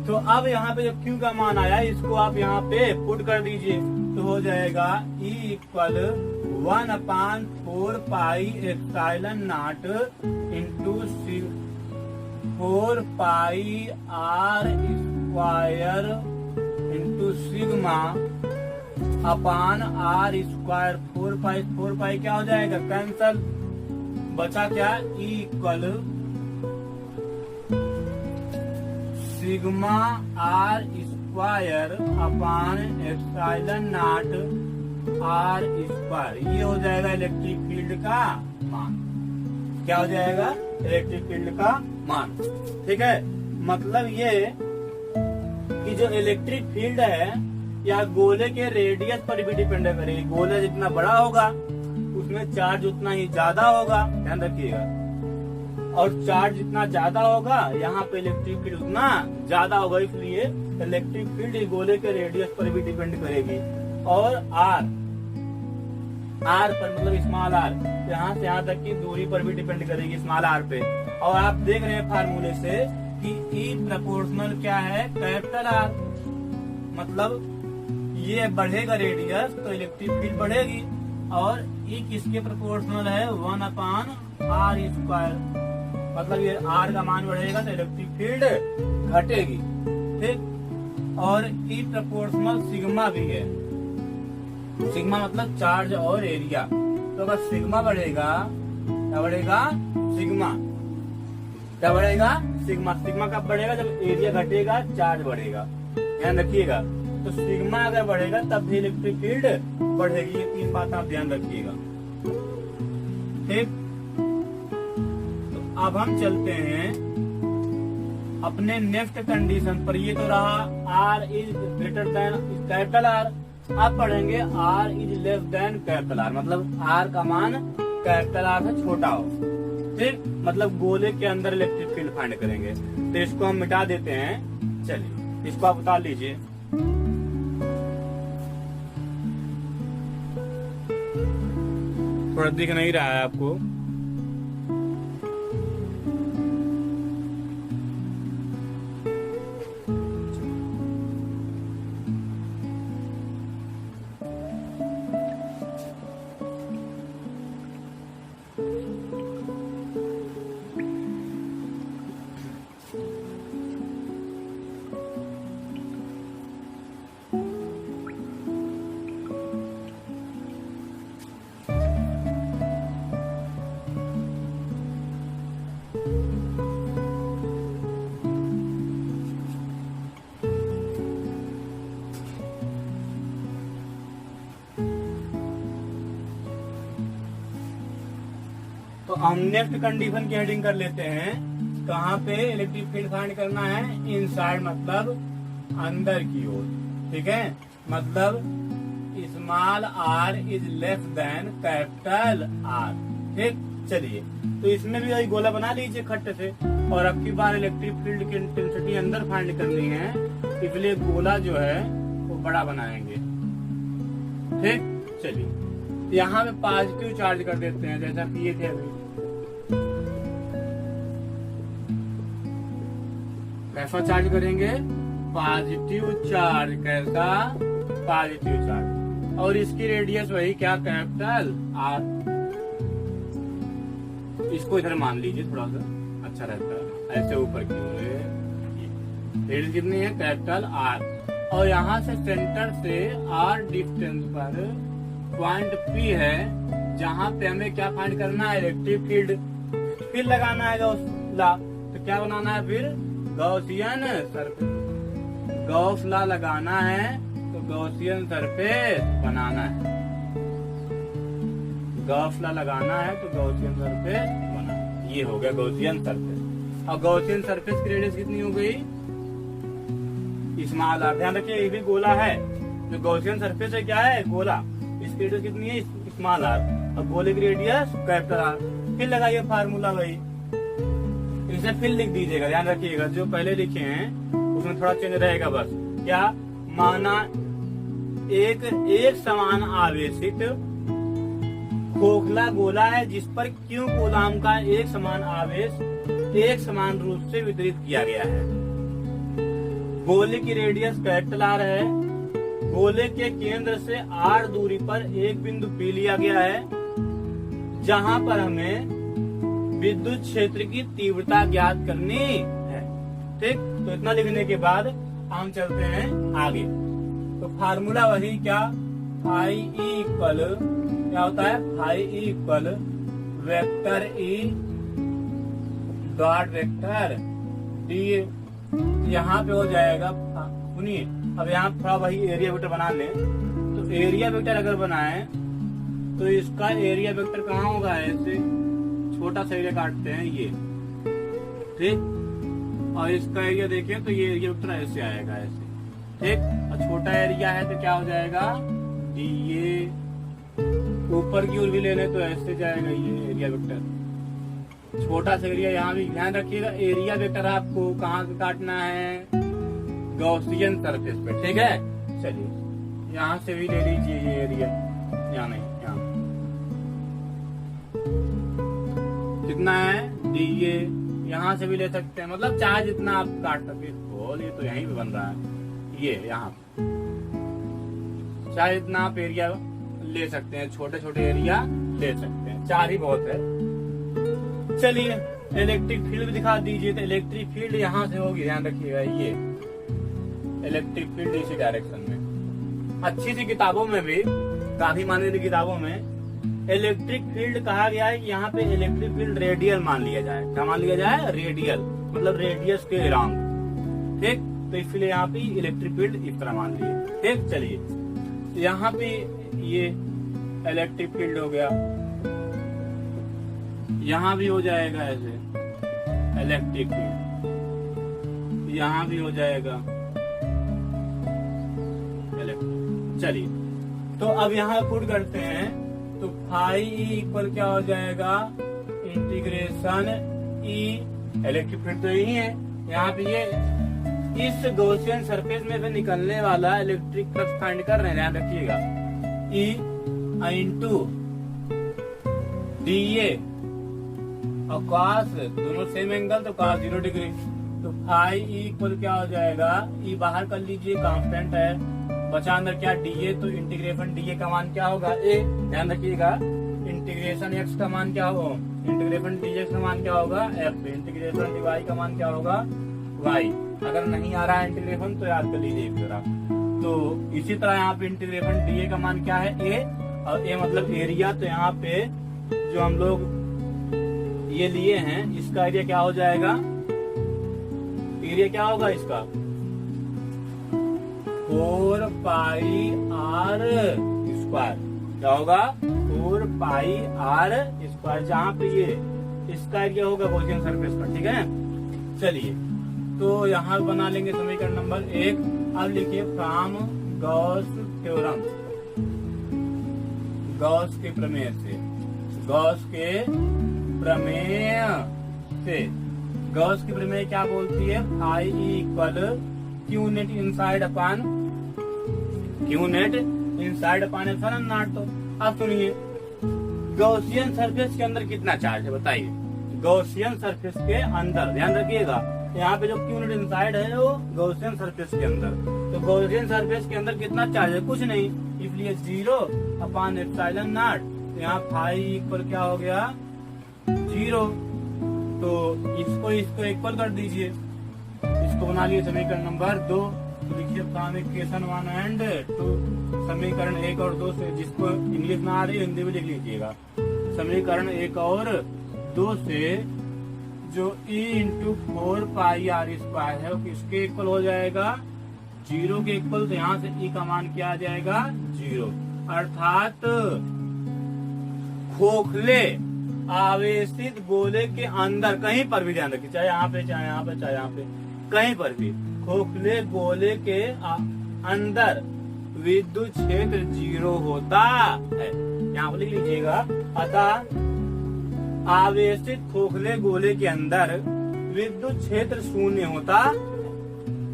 तो अब यहाँ पे जो क्यू का मान आया, इसको आप यहाँ पे पुट कर दीजिए, तो हो जाएगा E equal 1 upon 4 pi epsilon naught into 4 pi R square into sigma upon R square. 4 pi क्या हो जाएगा? कैंसल, बचा क्या? E equal sigma R square upon epsilon naught R square. ये हो जाएगा इलेक्ट्रिक फील्ड का मान। क्या हो जाएगा? इलेक्ट्रिक फील्ड का मान। ठीक है, मतलब ये कि जो इलेक्ट्रिक फील्ड है या गोले के रेडियस पर भी डिपेंड करेगी। गोला जितना बड़ा होगा उसमें चार्ज उतना ही ज्यादा होगा, ध्यान रखिएगा, और चार्ज जितना ज्यादा होगा यहाँ पे इलेक्ट्रिक फील्ड उतना ज्यादा होगा। इसलिए इलेक्ट्रिक फील्ड गोले के रेडियस पर भी डिपेंड करेगी। और आर पर मतलब स्मॉल आर, यहाँ से यहाँ तक की दूरी पर भी डिपेंड करेगी, स्मॉल आर पे। और आप देख रहे हैं फार्मूले से कि E प्रोपोर्शनल क्या है? Capital R. मतलब ये बढ़ेगा रेडियस तो इलेक्ट्रिक फील्ड बढ़ेगी, और E किसके प्रोपोर्शनल है? 1 अपान आर स्क्वायर। मतलब ये R का मान बढ़ेगा तो इलेक्ट्रिक फील्ड घटेगी। ठीक, और E प्रोपोर्शनल सिग्मा भी है। सिग्मा मतलब चार्ज और एरिया। तो अगर सिग्मा बढ़ेगा, क्या बढ़ेगा? सिग्मा। क्या बढ़ेगा? सिग्मा, सिग्मा कब बढ़ेगा? जब एरिया घटेगा चार्ज बढ़ेगा, ध्यान रखिएगा। तो सिग्मा अगर बढ़ेगा तब भी इलेक्ट्रिक फील्ड बढ़ेगी, ये 3 बात आप ध्यान रखिएगा, ठीक। तो अब हम चलते हैं अपने नेक्स्ट कंडीशन पर। ये तो रहा R is greater than capital R. अब पढ़ेंगे R is less than capital R, मतलब आर का मान कैपिटल आर से छोटा हो, ठीक। मतलब गोले के अंदर इलेक्ट्रिक फील्ड फाइंड करेंगे। तो इसको हम मिटा देते हैं, चलिए इसको आप उतार लीजिए। थोड़ा दिख नहीं रहा है आपको? तो हम नेक्स्ट कंडीशन की हेडिंग कर लेते हैं। कहाँ पे इलेक्ट्रिक फील्ड फाइंड करना है? इनसाइड, मतलब अंदर की ओर, ठीक है। मतलब small R is less than capital R, ठीक। चलिए तो इसमें भी वही गोला बना लीजिए खट्टे से, और अब की बार इलेक्ट्रिक फील्ड की इंटेंसिटी अंदर फाइंड करनी है, इसलिए गोला जो है वो बड़ा बनाएंगे, ठीक। चलिए यहाँ पे पॉजिटिव चार्ज कर देते हैं, जैसा कि ये थे अभी। कैसा चार्ज करेंगे? Positive charge. कैसा? Positive charge. और इसकी रेडियस वही क्या? Capital R. इसको इधर मान लीजिए, थोड़ा सा अच्छा रहता है, ऐसे ऊपर की ओर। रेडियस कितनी है? Capital R. और यहाँ से सेंटर से आर डिस्टेंस पर पॉइंट पी है, जहाँ पे हमें क्या फाइंड करना है? Electric field. फिर लगाना है गॉस लॉ। तो क्या बनाना है फिर? Gaussian surface. गॉस लॉ लगाना है तो गॉसियन सरफेस बनाना है। गॉस लॉ लगाना है तो गॉसियन सरफेस बनाना। ये हो गया गॉसियन सरफेस। और गॉसियन सरफेस की रेडियस कितनी हो गई? Small R. ध्यान रखिए ये भी गोला है, जो गॉसियन सरफेस है क्या है? गोला। इसकी रेडियस कितनी है? Small R. और गोले की रेडियस कैपिटल आर। फिर लगाइए फार्मूला वही, इसे फिर लिख दीजिएगा। ध्यान रखिएगा जो पहले लिखे हैं उसमें थोड़ा चेंज रहेगा बस। क्या माना? एक समान आवेशित खोखला गोला है जिस पर क्यू कूलाम का एक समान आवेश एक समान रूप से वितरित किया गया है। गोले की रेडियस कैपिटल आर है। गोले के केंद्र से आर दूरी पर एक बिंदु पी लिया गया है, जहां पर हमें विद्युत क्षेत्र की तीव्रता ज्ञात करनी है, ठीक। तो इतना लिखने के बाद हम चलते हैं आगे। तो फार्मूला वही क्या? फाई ई इक्वल क्या होता है? Phi E equal vector E dot vector D. यहाँ पे हो जाएगा, सुनिए अब यहाँ थोड़ा वही एरिया वेक्टर बना लें। तो एरिया वेक्टर अगर बनाए तो इसका एरिया वेक्टर कहाँ होगा? ऐसे छोटा सा एरिया काटते हैं ये, ठीक। और इसका एरिया देखिए तो ये एरिया वेक्टर ऐसे आएगा, ऐसे, ठीक। और छोटा एरिया है तो क्या हो जाएगा? डी। ये ऊपर की ओर भी ले लें तो ऐसे जाएगा ये एरिया वेक्टर। छोटा सा एरिया यहाँ भी ध्यान रखिएगा। एरिया वेक्टर आपको कहाँ से काटना है? गॉसियन सरफेस पे, ठीक है। चलिए यहाँ से भी ले लीजिए ये एरिया, यहाँ नहीं, यहाँ कितना है? डी। ये यहाँ से भी ले सकते हैं, मतलब चाहे जितना आप काट सके। ये तो यहीं पे बन रहा है, ये यहाँ चाहे जितना आप एरिया ले सकते हैं, छोटे छोटे एरिया ले सकते हैं, 4 ही बहुत है। चलिए इलेक्ट्रिक फील्ड भी दिखा दीजिए। तो इलेक्ट्रिक फील्ड यहाँ से होगी, ध्यान रखिएगा। ये इलेक्ट्रिक फील्ड इसी डायरेक्शन में। अच्छी सी किताबों में भी, काफी मानी किताबों में इलेक्ट्रिक फील्ड कहा गया है कि यहाँ पे इलेक्ट्रिक फील्ड रेडियल मान लिया जाए। क्या मान लिया जाए? रेडियल। मतलब रेडियस के अराउंड, ठीक। तो इसलिए यहाँ पे इलेक्ट्रिक फील्ड इस तरह मान लिए, ठीक। चलिए यहाँ पे ये इलेक्ट्रिक फील्ड हो गया, यहाँ भी हो जाएगा ऐसे इलेक्ट्रिक फील्ड, यहाँ भी हो जाएगा इलेक्ट्रिक। चलिए तो अब यहाँ पुट करते हैं, तो फाई इक्वल क्या हो जाएगा, इंटीग्रेशन ई, इलेक्ट्रिक फील्ड तो यही है, यहाँ पे ये इस गॉसियन सरफेस में से निकलने वाला इलेक्ट्रिक फ्लक्स फाइंड कर रहे हैं, ध्यान रखिएगा, ई इंटू डी ए और कॉस दोनों सेम एंगल, तो कॉस 0 डिग्री। तो फाई इक्वल क्या हो जाएगा, ई बाहर कर लीजिए, कांस्टेंट है, बचा अंदर क्या डीए, तो इंटीग्रेशन डीए का मान क्या होगा, ए। ध्यान रखिएगा इंटीग्रेशन एक्स का मान क्या होगा, इंटीग्रेशन डीएक्स का मान क्या होगा, एफ। इंटीग्रेशन डीवाई का मान क्या होगा, वाई। अगर नहीं आ रहा है इंटीग्रेशन तो याद कर लीजिए एक तरह। तो इसी तरह यहाँ पे इंटीग्रेशन डीए का मान क्या है, ए, और ए मतलब एरिया। तो यहाँ पे जो हम लोग ये लिए हैं, इसका एरिया क्या हो जाएगा, एरिया क्या होगा इसका 4 पाई आर स्क्वायर, क्या होगा 4 पाई आर स्क्वायर, जहाँ पे ये इसका एरिया होगा गॉसियन सरफेस पर, ठीक है। चलिए तो यहाँ बना लेंगे समीकरण नंबर 1। अब लिखिए फ्रॉम गॉस थ्योरम, गॉस के प्रमेय से, गॉस के प्रमेय से, गॉस की प्रमेय क्या बोलती है, phi equal Q net inside upon Q net inside upon epsilon naught. तो अब सुनिए, गॉसियन सरफेस के अंदर कितना चार्ज है बताइए, गॉसियन सरफेस के अंदर, ध्यान रखिएगा यहाँ पे जो क्यू नेट इनसाइड है वो गॉसियन सरफेस के अंदर, तो गॉसियन सरफेस के अंदर कितना चार्ज है, कुछ नहीं, इसलिए 0 अपान एप्सिलॉन नॉट। तो यहाँ फाई इक्वल क्या हो गया 0, तो इसको इक्वल कर दीजिए, इसको बना लिए समीकरण नंबर 2। तो लिखिए फ्रॉम इक्वेशन 1 एंड 2, समीकरण 1 और 2 से, जिसको इंग्लिश में आ रही है हिंदी में लिख लीजिएगा, समीकरण 1 और 2 से जो e into 4 pi R square है वो किसके इक्वल हो जाएगा, 0 के इक्वल। तो यहाँ से e का मान क्या आ जाएगा 0, अर्थात खोखले आवेशित गोले के अंदर कहीं पर भी, ध्यान रखिए, चाहे यहाँ पे चाहे यहाँ पे चाहे यहाँ पे, कहीं पर भी खोखले गोले के अंदर विद्युत क्षेत्र 0 होता है, यहाँ पर लिख लीजिएगा। अतः आवेशित खोखले गोले के अंदर विद्युत क्षेत्र 0 होता।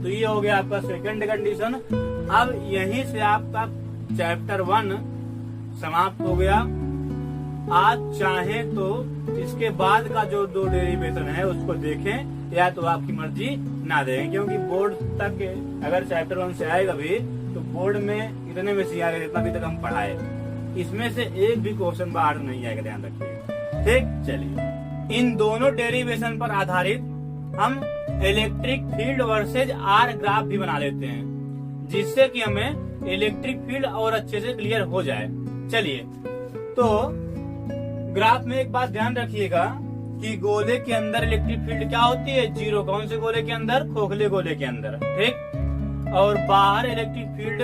तो ये हो गया आपका सेकंड कंडीशन। अब यहीं से आपका चैप्टर 1 समाप्त हो गया। आज चाहे तो इसके बाद का जो 2 डेरिवेशन है उसको देखें, या तो आपकी मर्जी ना देखें, क्योंकि बोर्ड तक अगर चैप्टर 1 से आएगा भी तो बोर्ड में इतने में से आएगा जितना भी तक हम पढ़ाए, इसमें से एक भी क्वेश्चन बाहर नहीं आएगा, ध्यान रखिएगा, ठीक। चलिए इन दोनों डेरिवेशन पर आधारित हम electric field versus are graph भी बना लेते हैं, जिससे कि हमें इलेक्ट्रिक फील्ड और अच्छे से क्लियर हो जाए। चलिए तो ग्राफ में एक बात ध्यान रखिएगा कि गोले के अंदर इलेक्ट्रिक फील्ड क्या होती है 0, कौन से गोले के अंदर, खोखले गोले के अंदर, ठीक। और बाहर इलेक्ट्रिक फील्ड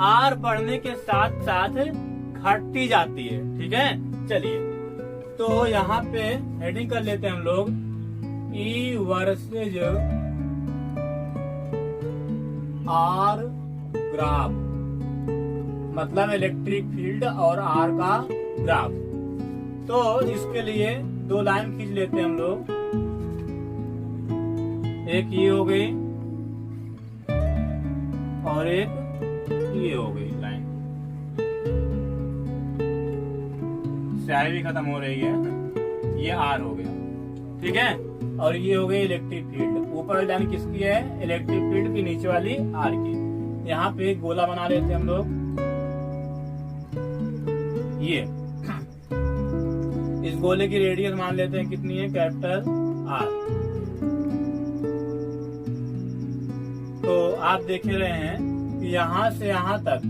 आर बढ़ने के साथ साथ घटती जाती है, ठीक है। चलिए तो यहाँ पे हेडिंग कर लेते हैं हम लोग, ई वर्सेज आर ग्राफ, मतलब इलेक्ट्रिक फील्ड और आर का ग्राफ। तो इसके लिए 2 लाइन खींच लेते हैं हम लोग, एक ये हो गई और एक ये हो गई लाइन, स्याही भी खत्म हो रही है, ये आर हो गया, ठीक है। और ये हो गई इलेक्ट्रिक फील्ड, ऊपर वाली लाइन किसकी है, इलेक्ट्रिक फील्ड की, नीचे वाली आर की। यहाँ पे एक गोला बना लेते हैं हम लोग, ये इस गोले की रेडियस मान लेते हैं कितनी है, कैपिटल आर। तो आप देख रहे हैं कि यहाँ से यहाँ तक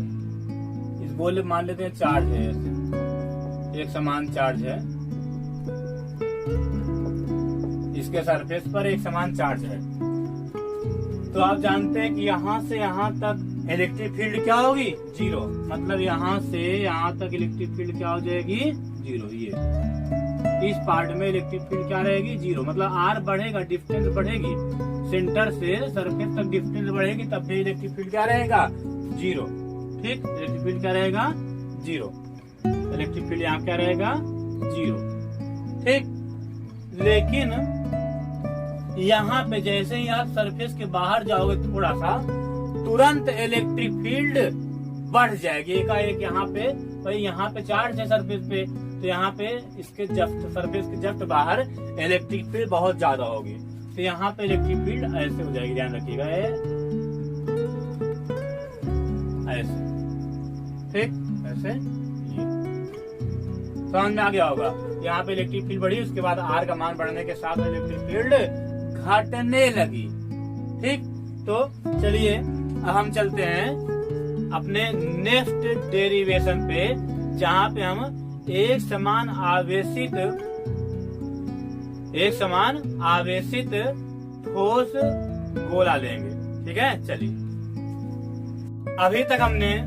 इस गोले मान लेते हैं चार्ज है, ऐसे एक समान चार्ज है, उसके सरफेस पर एक समान चार्ज है। तो आप जानते हैं कि यहाँ से यहाँ तक इलेक्ट्रिक फील्ड क्या होगी, जीरो। मतलब यहाँ से यहाँ तक इलेक्ट्रिक फील्ड क्या हो जाएगी, जीरो। ये इस पार्ट में इलेक्ट्रिक फील्ड क्या रहेगी, जीरो। मतलब आर बढ़ेगा, डिस्टेंस बढ़ेगी, सेंटर से सरफेस तक डिस्टेंस बढ़ेगी, तब भी इलेक्ट्रिक फील्ड क्या रहेगा, जीरो। ठीक, इलेक्ट्रिक फील्ड क्या रहेगा, जीरो। इलेक्ट्रिक फील्ड यहाँ क्या रहेगा, जीरो। ठीक, लेकिन यहाँ पे जैसे ही आप सरफेस के बाहर जाओगे थोड़ा सा, तुरंत इलेक्ट्रिक फील्ड बढ़ जाएगी एकाएक। यहाँ पे भाई यहाँ पे चार्ज है सरफेस पे, तो यहाँ पे इसके जस्ट सरफेस के जस्ट बाहर इलेक्ट्रिक फील्ड बहुत ज्यादा होगी। तो यहाँ पे इलेक्ट्रिक फील्ड ऐसे हो जाएगी, ध्यान रखिएगा, ऐसे। ठीक, ऐसे समझ में आ गया होगा। यहाँ पे इलेक्ट्रिक फील्ड बढ़ी, उसके बाद आर का मान बढ़ने के साथ इलेक्ट्रिक फील्ड घटने लगी। ठीक, तो चलिए अब हम चलते हैं अपने नेक्स्ट डेरिवेशन पे, जहाँ पे हम एक समान आवेशित ठोस गोला लेंगे। ठीक है, चलिए अभी तक हमने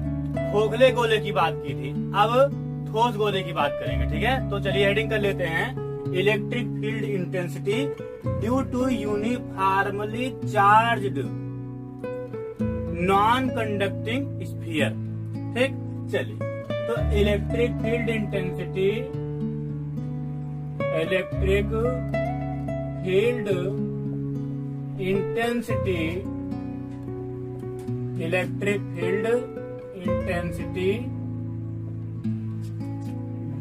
खोखले गोले की बात की थी, अब ठोस गोले की बात करेंगे। ठीक है, तो चलिए हेडिंग कर लेते हैं, electric field intensity due to uniformly charged non conducting sphere. ठीक, चलिए तो electric field intensity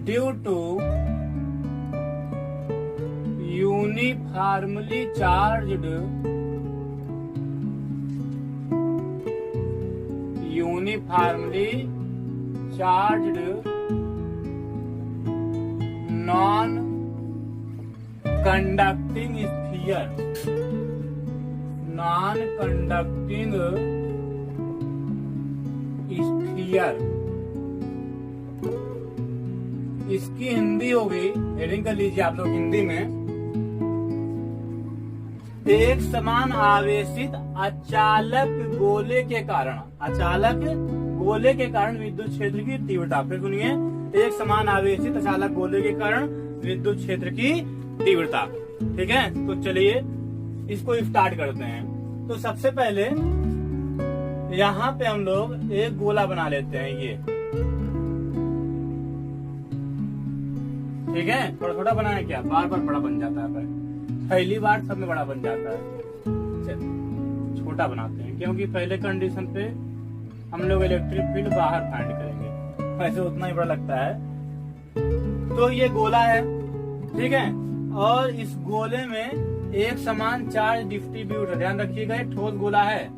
due to uniformly charged non-conducting sphere, इसकी हिंदी होगी, हेडिंग कर लीजिए आप लोग हिंदी में, एक समान आवेशित अचालक गोले के कारण विद्युत क्षेत्र की तीव्रता। फिर सुनिए, एक समान आवेशित अचालक गोले के कारण विद्युत क्षेत्र की तीव्रता। ठीक है, तो चलिए इसको स्टार्ट करते हैं। तो सबसे पहले यहाँ पे हम लोग एक गोला बना लेते हैं, ये ठीक है। थोड़ा थोड़ा बनाए क्या, बार बार बड़ा बन जाता है, पहली बार सब में बड़ा बन जाता है। छोटा बनाते हैं, क्योंकि पहले कंडीशन पे हम लोग इलेक्ट्रिक फील्ड बाहर फाइंड करेंगे, वैसे उतना ही बड़ा लगता है। तो ये गोला है, ठीक है, और इस गोले में एक समान चार्ज डिस्ट्रीब्यूट है। ध्यान रखिएगा, ठोस गोला है,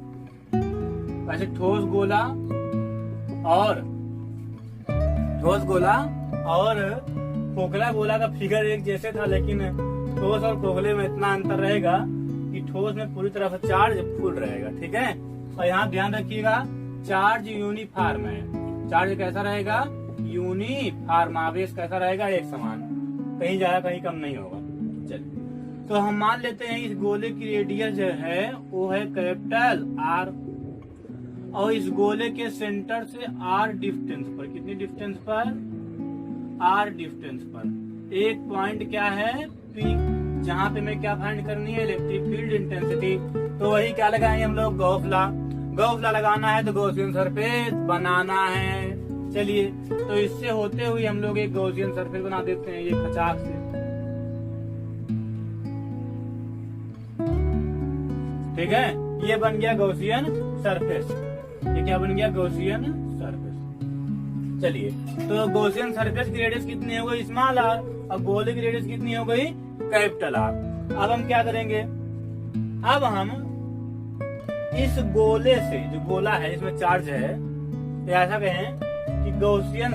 वैसे ठोस गोला और खोखला गोला का फिगर एक जैसे था, लेकिन ठोस और खोखले में इतना अंतर रहेगा कि ठोस में पूरी तरह से चार्ज फुल रहेगा। ठीक है, और यहाँ ध्यान रखिएगा, चार्ज यूनिफॉर्म है। चार्ज कैसा रहेगा, यूनिफॉर्म, आवेश कैसा रहेगा, एक समान, कहीं ज्यादा कहीं कम नहीं होगा। चलिए, तो हम मान लेते हैं इस गोले की रेडियस जो है वो है कैपिटल आर, और इस गोले के सेंटर से आर डिस्टेंस पर, कितनी डिस्टेंस पर, आर डिस्टेंस पर एक पॉइंट क्या है, पी, जहाँ पे मैं क्या फाइंड करनी है, इलेक्ट्रिक फील्ड इंटेंसिटी। तो वही क्या लगाएंगे हम लोग, गॉस-लॉ लगाना है, तो गॉसियन सरफेस बनाना है। चलिए, तो इससे होते हुए हम लोग एक गॉसियन सरफेस बना देते हैं, ये खचाक से। ठीक है, ये बन गया गॉसियन सरफेस। ये क्या बन गया, गॉसियन सरफेस। चलिए, तो गॉसियन सरफेस की रेडियस कितनी हो गई, स्मॉल आर, और गोले की रेडियस कितनी हो गई, कैपिटल आर। अब हम क्या करेंगे, अब हम इस गोले से, जो गोला है इसमें चार्ज है, तो ऐसा कहें कि गॉसियन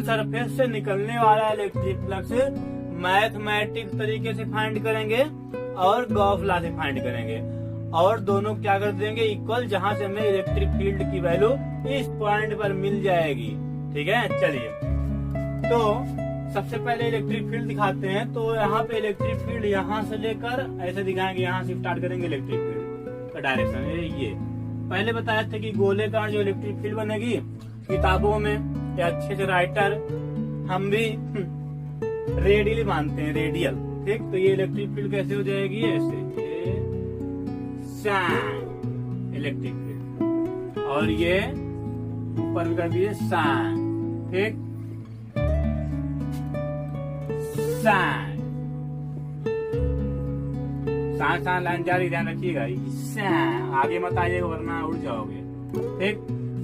सरफेस से निकलने वाला इलेक्ट्रिक फ्लक्स मैथमेटिक्स तरीके से फाइंड करेंगे और गॉस लॉ से फाइंड करेंगे, और दोनों क्या कर देंगे, इक्वल, जहां से हमें इलेक्ट्रिक फील्ड की वैल्यू इस पॉइंट पर मिल जाएगी। ठीक है, चलिए, तो सबसे पहले इलेक्ट्रिक फील्ड दिखाते हैं। तो यहाँ पे इलेक्ट्रिक फील्ड यहाँ से लेकर ऐसे दिखाएंगे, यहाँ से स्टार्ट करेंगे इलेक्ट्रिक फील्ड का डायरेक्शन ये पहले बताया था कि गोलेकार जो इलेक्ट्रिक फील्ड बनेगी किताबों में या अच्छे से राइटर हम भी रेडियली मानते हैं, रेडियल। ठीक, तो ये इलेक्ट्रिक फील्ड कैसे हो जाएगी, ऐसे इलेक्ट्रिक फील्ड, और ये ऊपर कर दिए साइन। ठीक, साइन साइन लाइन जारी, ध्यान रखिएगा, आगे मत आइएगा वरना उड़ जाओगे। ठीक,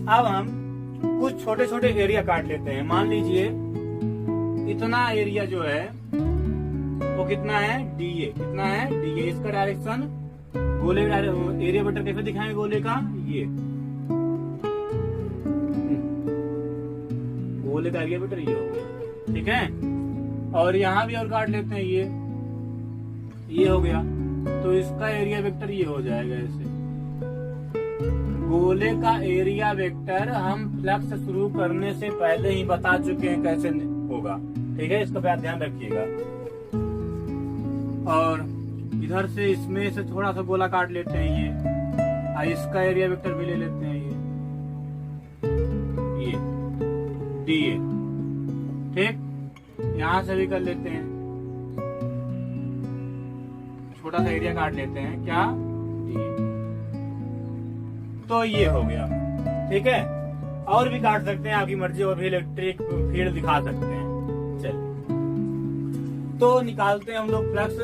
अब हम कुछ छोटे छोटे एरिया काट लेते हैं। मान लीजिए इतना एरिया जो है वो कितना है, डीए, कितना है डीए। इसका डायरेक्शन गोले का एरिया वेक्टर कैसे दिखाएंगे गोले का, ये गोले का एरिया वेक्टर ये हो गया। ठीक है, और यहाँ भी और काट लेते हैं, ये हो गया। तो इसका एरिया वेक्टर ये हो जाएगा ऐसे। गोले का एरिया वेक्टर हम फ्लक्स शुरू करने से पहले ही बता चुके हैं कैसे होगा। ठीक है, इसका बात ध्यान रखिएगा। और इधर से इसमें से थोड़ा सा गोला काट लेते हैं ये, और इसका एरिया वेक्टर भी ले लेते हैं ये डीए। ठीक, यहां से भी कर लेते हैं, छोटा सा एरिया काट लेते हैं, क्या डीए। तो ये हो गया। ठीक है, और भी काट सकते हैं, आपकी मर्जी, और भी इलेक्ट्रिक फील्ड दिखा सकते हैं। चलिए, तो निकालते हैं हम लोग फ्लक्स।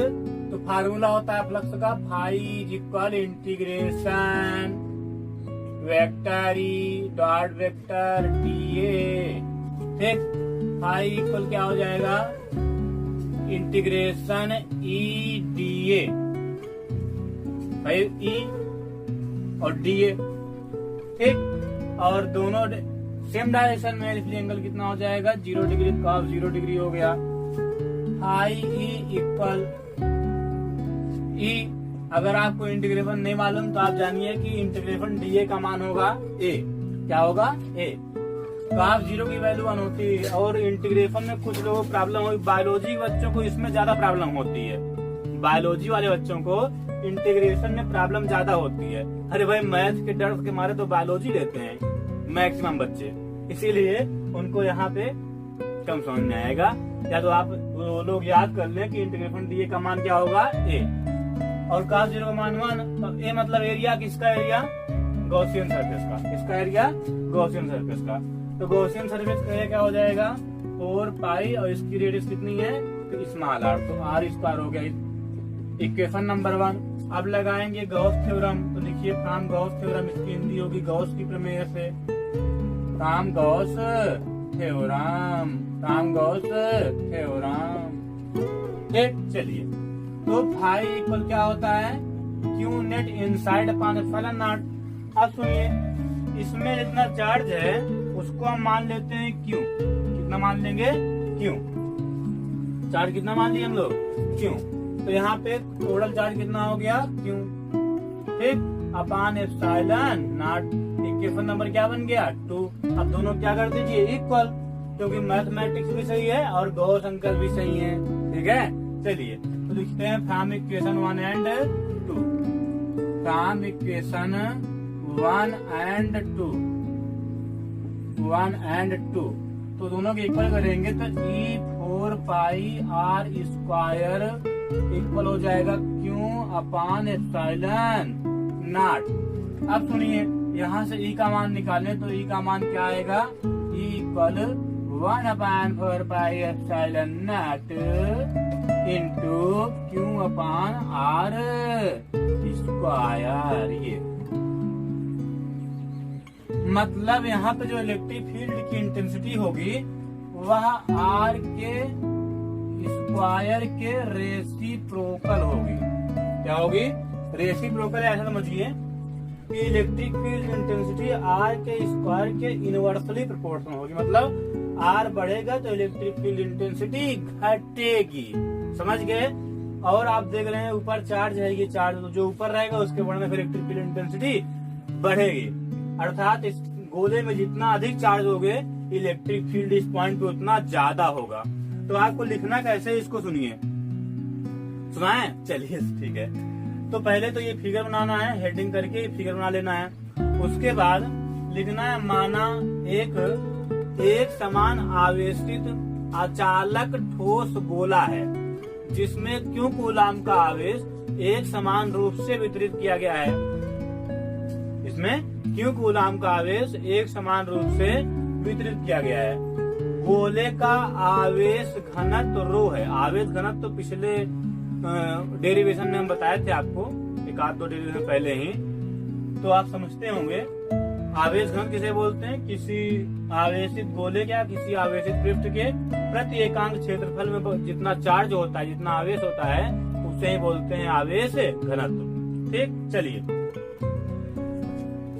तो फार्मूला होता है फ्लक्स का, phi equal integration vector E dot vector DA. ठीक, फाई इक्वल क्या हो जाएगा, इंटीग्रेशन ई डीए, ई और डीए। ठीक, और दोनों सेम डायरेक्शन में, इसलिए एंगल कितना हो जाएगा, 0 डिग्री, कॉस 0 डिग्री हो गया। फाई ई इक्वल ई, अगर आपको इंटीग्रेशन नहीं मालूम तो आप जानिए कि इंटीग्रेशन डीए का मान होगा ए, क्या होगा ए। कॉस 0 की वैल्यू 1 होती है, और इंटीग्रेशन में कुछ लोगों को प्रॉब्लम होगी, बायोलॉजी बच्चों को इसमें ज्यादा प्रॉब्लम होती है। बायोलॉजी वाले बच्चों को इंटीग्रेशन में प्रॉब्लम ज्यादा होती है। अरे भाई, मैथ के डर के मारे तो बायोलॉजी लेते हैं मैक्सिमम बच्चे, इसीलिए उनको यहाँ पे कम समझ में आएगा। या तो आप वो लोग याद कर लें कि इंटीग्रेशन डीए का मान क्या होगा, ए, और cos 0 का मान 1। तो ए मतलब एरिया, किसका एरिया, गॉसियन सरफेस का, किसका एरिया, गॉसियन सरफेस का। तो गॉसियन सरफेस का एरिया क्या हो जाएगा, 4 पाई, और इसकी रेडियस कितनी है, तो स्मॉल आर, तो आर स्क्वायर हो गया। Equation number 1। अब लगाएंगे गॉस थ्योरम। तो लिखिए फ्रॉम गॉस थ्योरम, इसकी हिंदी होगी गॉस की प्रमेय से। From Gauss theorem, from Gauss theorem. ठीक, चलिए, तो फाई इक्वल क्या होता है, Q net inside upon epsilon naught. अब सुनिए, इसमें जितना चार्ज है उसको हम मान लेते हैं क्यू। कितना मान लेंगे, क्यू। चार्ज कितना मान लिया हम लोग, क्यू। तो यहाँ पे टोटल चार्ज कितना हो गया, क्यू। ठीक, upon epsilon not. Equation number क्या बन गया, 2। अब दोनों क्या कर दीजिए, इक्वल, क्योंकि मैथमेटिक्स भी सही है और गॉस अंकल भी सही है। ठीक है, चलिए तो लिखते हैं from equation 1 and 2। From equation 1 and 2, 1 and 2, तो दोनों के इक्वल करेंगे तो E4 पाई आर स्क्वायर इक्वल हो जाएगा क्यू अपॉन एप्सिलॉन नॉट। अब सुनिए, यहाँ से E का मान निकालें तो E का मान क्या आएगा, E equal 1/4 pi epsilon naught into Q upon R square. ये मतलब यहाँ पे जो इलेक्ट्रिक फील्ड की इंटेंसिटी होगी वह आर के स्क्वायर के रेसिप्रोकल होगी। क्या होगी, रेसिप्रोकल। ऐसा समझिए कि इलेक्ट्रिक फील्ड इंटेंसिटी आर के स्क्वायर के इनवर्सली प्रोपोर्शनल होगी। मतलब आर बढ़ेगा तो इलेक्ट्रिक फील्ड इंटेंसिटी घटेगी। समझ गए। और आप देख रहे हैं ऊपर चार्ज है, ये चार्ज जो ऊपर रहेगा उसके बढ़ने फिर इलेक्ट्रिक फील्ड इंटेंसिटी बढ़ेगी। अर्थात इस गोले में जितना अधिक चार्ज होगे इलेक्ट्रिक फील्ड इस पॉइंट पे उतना ज्यादा होगा। तो आपको लिखना कैसे इसको सुनिए, सुनाए, चलिए ठीक है। तो पहले तो ये फिगर बनाना है, हेडिंग करके फिगर बना लेना है। उसके बाद लिखना है माना एक समान आवेशित अचालक ठोस गोला है जिसमें क्यू कूलाम का आवेश एक समान रूप से वितरित किया गया है। इसमें क्यू कूलाम का आवेश एक समान रूप से वितरित किया गया है। गोले का आवेश घनत्व रो है। आवेश घनत्व तो पिछले डेरिवेशन में हम बताए थे आपको, एक आध दो डेरिवेशन पहले ही, तो आप समझते होंगे। आवेश घन किसे बोलते हैं? किसी आवेशित गोले या किसी आवेशित पृष्ठ के प्रति एकांक क्षेत्रफल में जितना चार्ज होता है, जितना आवेश होता है, उसे ही बोलते हैं आवेश घनत्व। ठीक, चलिए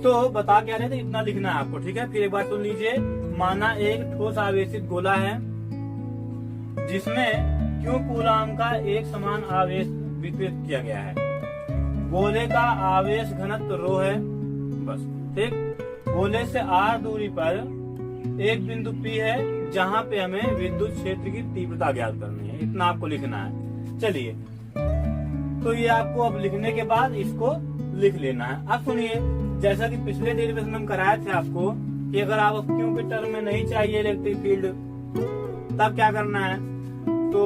तो बता क्या रहे थे, इतना लिखना है आपको। ठीक है, फिर एक बार सुन लीजिए। माना एक ठोस आवेशित गोला है जिसमें क्यू कूलाम का एक समान आवेश वितरित किया गया है। गोले का आवेश घनत्व रो है, बस। ठीक, गोले से r दूरी पर एक बिंदु P है जहां पे हमें विद्युत क्षेत्र की तीव्रता ज्ञात करनी है। इतना आपको लिखना है। चलिए, तो ये आपको अब लिखने के बाद इसको लिख लेना है। अब सुनिए, जैसा कि पिछले डेरिवेशन में हम कराए थे आपको कि अगर आप क्यू के टर्म में नहीं चाहिए इलेक्ट्रिक फील्ड, तब क्या करना है? तो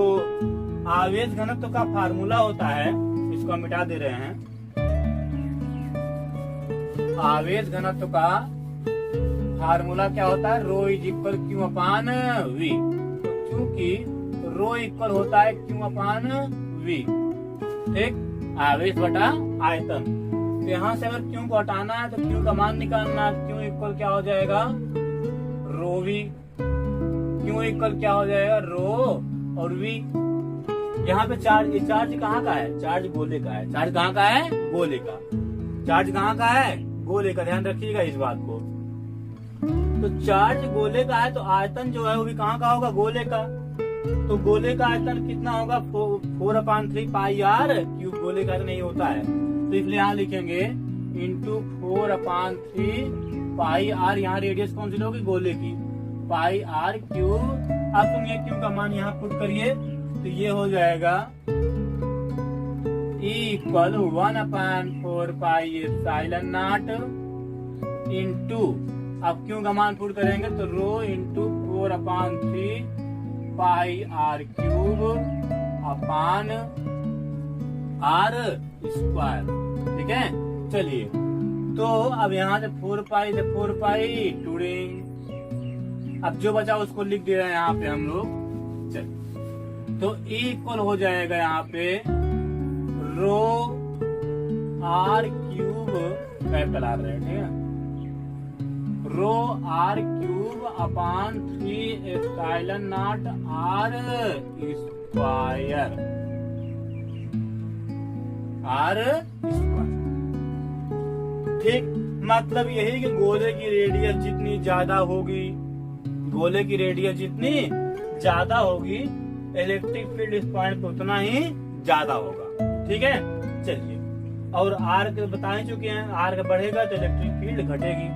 आवेश घनत्व का फार्मूला होता है, इसको हम मिटा दे रहे हैं। आवेश घनत्व का फार्मूला क्या होता है? Rho is equal Q upon V. तो क्योंकि रो इक्वल होता है क्यू अपान वी, ठीक, आवेश बटा आयतन। तो यहाँ से अगर क्यू को हटाना है तो क्यू का मान निकालना है। क्यू इक्वल क्या हो जाएगा? रो वी। क्यू इक्वल क्या हो जाएगा? रो और वी। यहाँ पे चार्ज, ये चार्ज कहाँ का है? चार्ज गोले का है। चार्ज कहाँ का है? गोले का। चार्ज कहाँ का है? गोले का। ध्यान रखिएगा इस बात को। तो चार्ज गोले का है तो आयतन जो है वो भी कहाँ का होगा? गोले का। तो गोले का आयतन कितना होगा? 4/3 पाई आर क्यूब। गोले का नहीं होता है, तो इसलिए यहाँ लिखेंगे इंटू 4/3 पाई आर। यहाँ रेडियस कौन सी लोगी? गोले की। पाई आर क्यूब। अब तुम ये क्यू का मान यहाँ पुट करिए तो ये हो जाएगा equal 1/4 pi epsilon naught into, अब क्यू का मान पुट करेंगे तो rho into 4/3 pi R cube upon R square. ठीक है, चलिए तो अब यहाँ से 4 पाई टूरिंग। अब जो बचा उसको लिख दे रहे हैं यहाँ पे हम लोग। चलिए, तो इक्वल हो जाएगा यहाँ पे rho R cube capital R है, ठीक है, rho R cube upon 3 epsilon naught R square. R square, ठीक। मतलब यही कि गोले की रेडियस जितनी ज्यादा होगी, गोले की रेडियस जितनी ज्यादा होगी, इलेक्ट्रिक फील्ड इस पॉइंट पे उतना ही ज्यादा होगा। ठीक है, चलिए। और आर के बता चुके हैं, आर का बढ़ेगा तो इलेक्ट्रिक फील्ड घटेगी।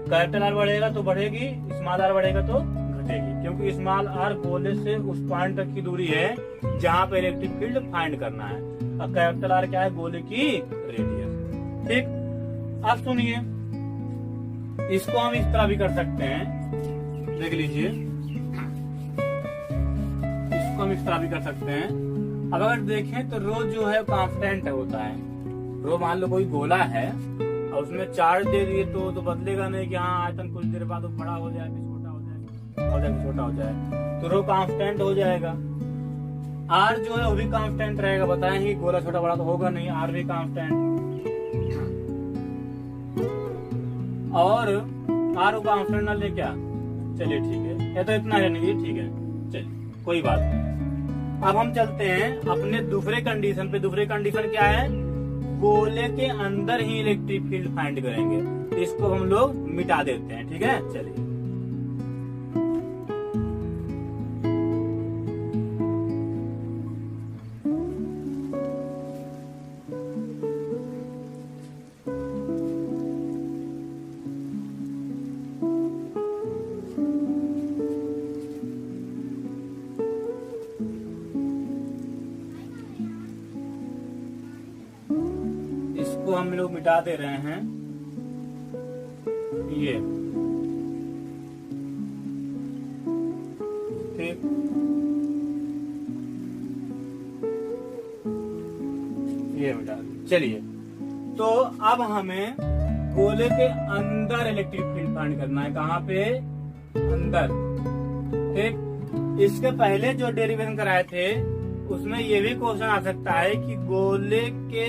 कैपिटल आर बढ़ेगा तो बढ़ेगी, स्मॉल आर बढ़ेगा तो घटेगी, क्योंकि स्मॉल आर गोले से उस पॉइंट तक की दूरी है जहां पे इलेक्ट्रिक फील्ड फाइंड करना है। और कैपिटल आर क्या है? गोले की रेडियस। ठीक, अब सुनिए, इसको हम इस तरह भी कर सकते हैं, देख लीजिए, इसको हम इस तरह भी कर सकते हैं। अब अगर देखें तो रो जो है कांस्टेंट होता है। रो मान लो कोई गोला है और उसमें चार्ज दे दिए तो बदलेगा नहीं कि हाँ आयतन कुछ देर बाद बड़ा हो जाए, फिर छोटा हो जाए, फिर छोटा हो जाए, तो रो कांस्टेंट हो जाएगा। आर जो है वो भी कांस्टेंट रहेगा। बताएं कि गोला छोटा बड़ा तो होगा नहीं, आर भी कांस्टेंट। और आर को कांस्टेंट ना ले क्या? चलिए ठीक है, ये तो इतना रहने दीजिए, ठीक है, चलिए कोई बात नहीं। अब हम चलते हैं अपने दूसरे कंडीशन पे। दूसरे कंडीशन क्या है? गोले के अंदर ही इलेक्ट्रिक फील्ड फाइंड करेंगे। इसको हम लोग मिटा देते हैं। ठीक है, चलिए। हम लोग मिटा दे रहे हैं। ये ठीक, ये मिटा दे। चलिए, तो अब हमें गोले के अंदर इलेक्ट्रिक फील्ड फाइंड करना है। कहाँ पे? अंदर। ठीक, इसके पहले जो डेरिवेशन कराए थे उसमें ये भी क्वेश्चन आ सकता है कि गोले के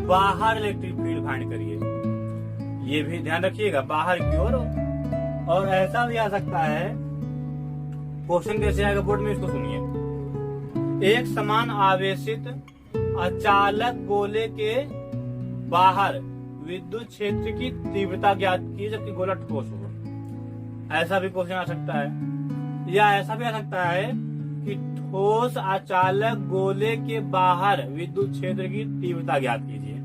बाहर इलेक्ट्रिक फील्ड फाइंड करिए। ये भी ध्यान रखिएगा, बाहर की ओर। और ऐसा भी आ सकता है, क्वेश्चन कैसे आएगा बोर्ड में, इसको सुनिए। एक समान आवेशित अचालक गोले के बाहर विद्युत क्षेत्र की तीव्रता ज्ञात की जबकि गोला ठोस होगा। ऐसा भी क्वेश्चन आ सकता है। या ऐसा भी आ सकता है कि ठोस अचालक गोले के बाहर विद्युत क्षेत्र की तीव्रता ज्ञात कीजिए।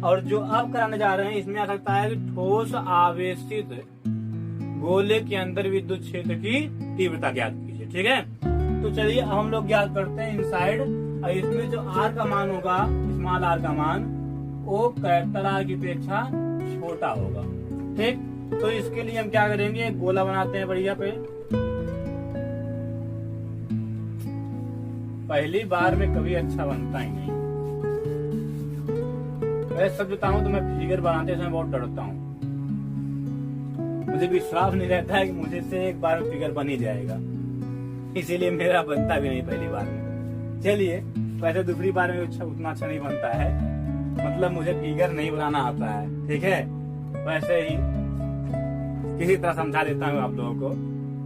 और जो अब कराने जा रहे हैं इसमें आ सकता है कि ठोस आवेशित गोले के अंदर विद्युत क्षेत्र की तीव्रता ज्ञात कीजिए। ठीक है, तो चलिए हम लोग ज्ञात करते हैं इनसाइड। और इसमें जो आर का मान होगा, स्मॉल आर का मान, वो कैपिटल आर की अपेक्षा छोटा होगा। ठीक, तो इसके लिए हम क्या करेंगे, एक गोला बनाते हैं बढ़िया पे। पहली बार में कभी अच्छा बनता ही नहीं। वैसे सच बताऊं तो मैं फिगर बनाते समय बहुत डरता हूँ। मुझे विश्वास नहीं रहता है कि मुझे से एक बार में फिगर बन ही जाएगा, इसीलिए मेरा बनता भी नहीं पहली बार में। चलिए, वैसे दूसरी बार में उतना अच्छा नहीं बनता है, मतलब मुझे फिगर नहीं बनाना आता है। ठीक है, वैसे ही किसी तरह समझा देता हूँ आप लोगों को।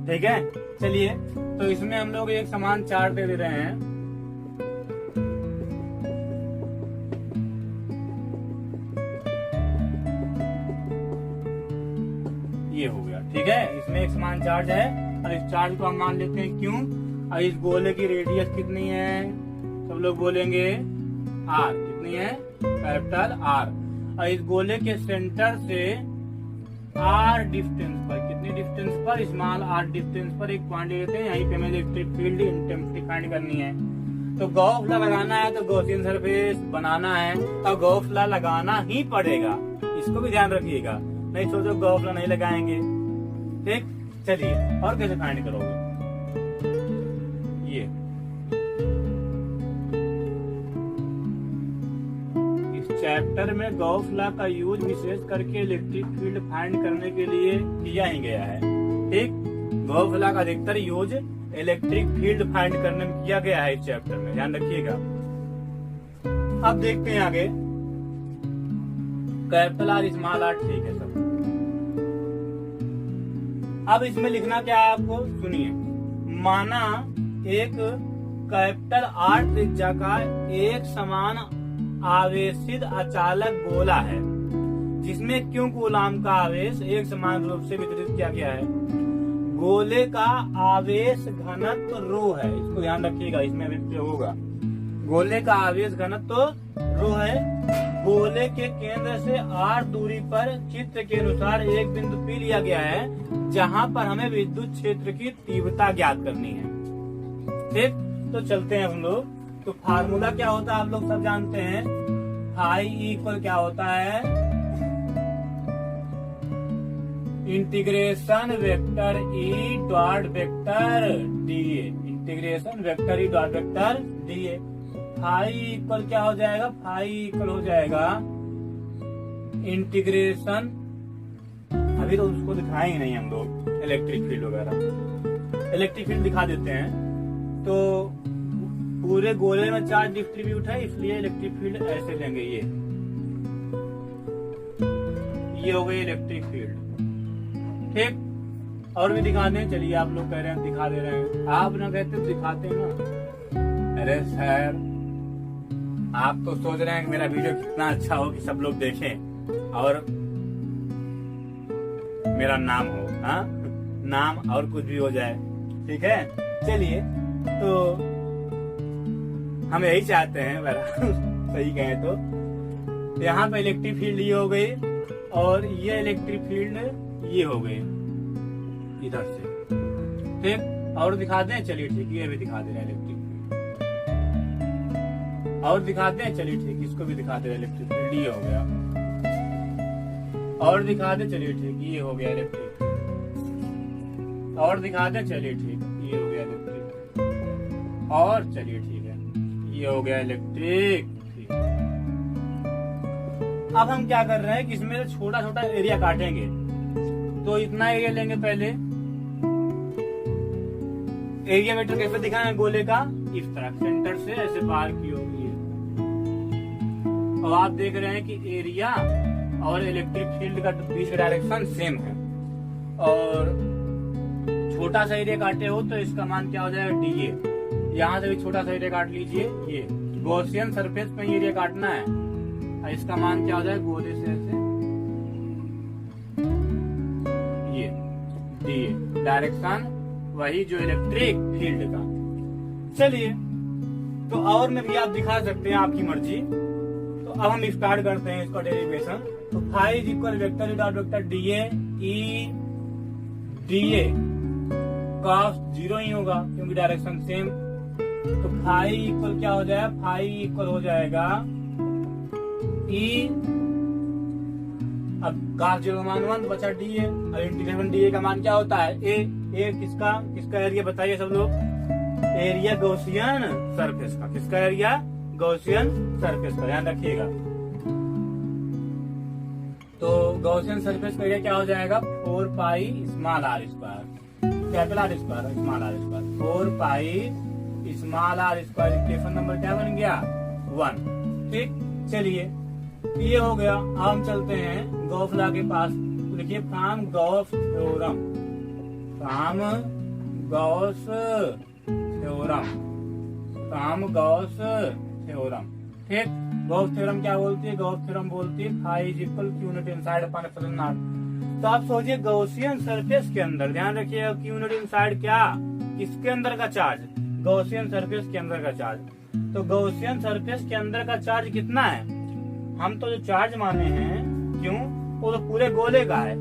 ठीक है, चलिए, तो इसमें हम लोग एक समान चार्ट दे रहे हैं। ये हो गया। ठीक है, इसमें एक समान चार्ज है और इस चार्ज को हम मान लेते हैं क्यों। और इस गोले की रेडियस कितनी है, सब लोग बोलेंगे आर। कितनी है? Capital R. और इस गोले के सेंटर से आर डिस्टेंस पर, कितनी डिस्टेंस पर? स्मॉल आर डिस्टेंस पर एक पॉइंट लेते हैं। यहीं पे हमें इलेक्ट्रिक फील्ड इंटेंसिटी फाइंड करनी है। तो गॉस लॉ लगाना है, तो गॉसियन सरफेस बनाना है और गॉस लॉ लगाना ही पड़ेगा। इसको भी ध्यान रखिएगा, नहीं सोचो गॉस लॉ नहीं लगाएंगे। ठीक, चलिए, और कैसे फाइंड करोगे? ये इस चैप्टर में गॉस लॉ का यूज विशेष करके इलेक्ट्रिक फील्ड फाइंड करने के लिए किया ही गया है। ठीक, गॉस लॉ का अधिकतर यूज इलेक्ट्रिक फील्ड फाइंड करने में किया गया है इस चैप्टर में, ध्यान रखिएगा। अब देखते हैं आगे। कैपिटल आर स्मॉल आर, ठीक है सब। अब इसमें लिखना क्या है आपको, सुनिए। माना एक कैपिटल आर त्रिज्या का एक समान आवेशित अचालक गोला है जिसमें क्यों कूलाम का आवेश एक समान रूप से वितरित किया गया है। गोले का आवेश घनत्व रो है, इसको ध्यान रखिएगा, इसमें भी होगा। गोले का आवेश घनत्व रो है। गोले के केंद्र से आर दूरी पर चित्र के अनुसार एक बिंदु पी लिया गया है जहां पर हमें विद्युत क्षेत्र की तीव्रता ज्ञात करनी है। ठीक, तो चलते हैं हम लोग। तो फार्मूला क्या होता है आप लोग सब जानते हैं। फाई इक्वल क्या होता है, integration vector E dot vector DA. Integration vector E dot vector DA. Phi equal क्या हो जाएगा, फाई इक्वल हो जाएगा इंटीग्रेशन, अभी तो उसको दिखाए ही नहीं हम लोग, इलेक्ट्रिक फील्ड वगैरह। इलेक्ट्रिक फील्ड दिखा देते हैं। तो पूरे गोले में चार्ज डिस्ट्रीब्यूट है, इसलिए इलेक्ट्रिक फील्ड ऐसे लेंगे। ये हो गई इलेक्ट्रिक फील्ड। ठीक, और भी दिखा दें। चलिए, आप लोग कह रहे हैं दिखा दे रहे हैं, आप ना कहते दिखाते ना। अरे सर, आप तो सोच रहे हैं कि मेरा वीडियो कितना अच्छा हो कि सब लोग देखें और मेरा नाम हो, हाँ, नाम और कुछ भी हो जाए। ठीक है, चलिए, तो हम यही चाहते हैं सही कहें तो। यहाँ पे इलेक्ट्रिक फील्ड ये हो गई और ये इलेक्ट्रिक फील्ड ये हो गई इधर से। ठीक, और दिखा दें। चलिए ठीक, ये भी दिखा दे रहे हैं इलेक्ट्रिक फील्ड। और दिखाते हैं, चलिए ठीक, इसको भी दिखाते हैं। इलेक्ट्रिक फील्ड ये हो गया, और दिखाते, चलिए ठीक, ये हो गया इलेक्ट्रिक, और दिखाते, चलिए ठीक, ये हो गया इलेक्ट्रिक, और चलिए ठीक है, ये हो गया इलेक्ट्रिक। ठीक, अब हम क्या कर रहे हैं कि इसमें छोटा छोटा एरिया काटेंगे। तो इतना एरिया लेंगे पहले। एरिया वेक्टर कैसे दिखाना है गोले का, इस तरह सेंटर से ऐसे बाहर की होगी। और आप देख रहे हैं कि एरिया और इलेक्ट्रिक फील्ड का बीच का डायरेक्शन सेम है। और छोटा सा एरिया काटे हो तो इसका मान क्या हो जाएगा, डीए। यहाँ से भी छोटा सा एरिया काट लीजिए, ये गॉसियन सरफेस पे एरिया काटना है, और इसका मान क्या हो जाएगा, गोले से ऐसे ये डीए, डायरेक्शन वही जो इलेक्ट्रिक फील्ड का। चलिए, तो और में भी आप दिखा सकते हैं, आपकी मर्जी। तो अब हम स्टार्ट करते हैं इसका डेरिवेशन। तो phi is equal vector dot vector DA E DA cos 0 ही होगा क्योंकि डायरेक्शन सेम। तो फाई इक्वल क्या हो जाएगा, फाई इक्वल हो जाएगा ई, अब कॉस 0 मान 1 बचा डीए, और इंटीग्रेशन डीए का मान क्या होता है, ए किसका एरिया बताइए सब लोग, एरिया गॉसियन सरफेस का। किसका एरिया, गॉसियन सरफेस का, ध्यान रखिएगा। तो गॉसियन सरफेस का एरिया क्या हो जाएगा, 4 pi small R square, capital R square, small R square, 4 pi small R square. Equation number क्या बन गया, 1। ठीक, चलिए ये हो गया। अब हम चलते हैं गॉस लॉ के पास। तो देखिए, from Gauss theorem, from Gauss theorem, from Gauss theorem. ठीक, गॉस थ्योरम क्या बोलती है, गॉस थ्योरम बोलती है phi is equal Q naught inside upon epsilon naught. तो आप सोचिए गॉसियन सरफेस के अंदर, ध्यान रखिएगा, क्यू नॉट इनसाइड क्या, किसके अंदर का चार्ज, गॉसियन सरफेस के अंदर का चार्ज। तो गॉसियन सरफेस के अंदर का चार्ज कितना है, हम तो जो चार्ज माने हैं, क्यों, वो तो पूरे गोले का है,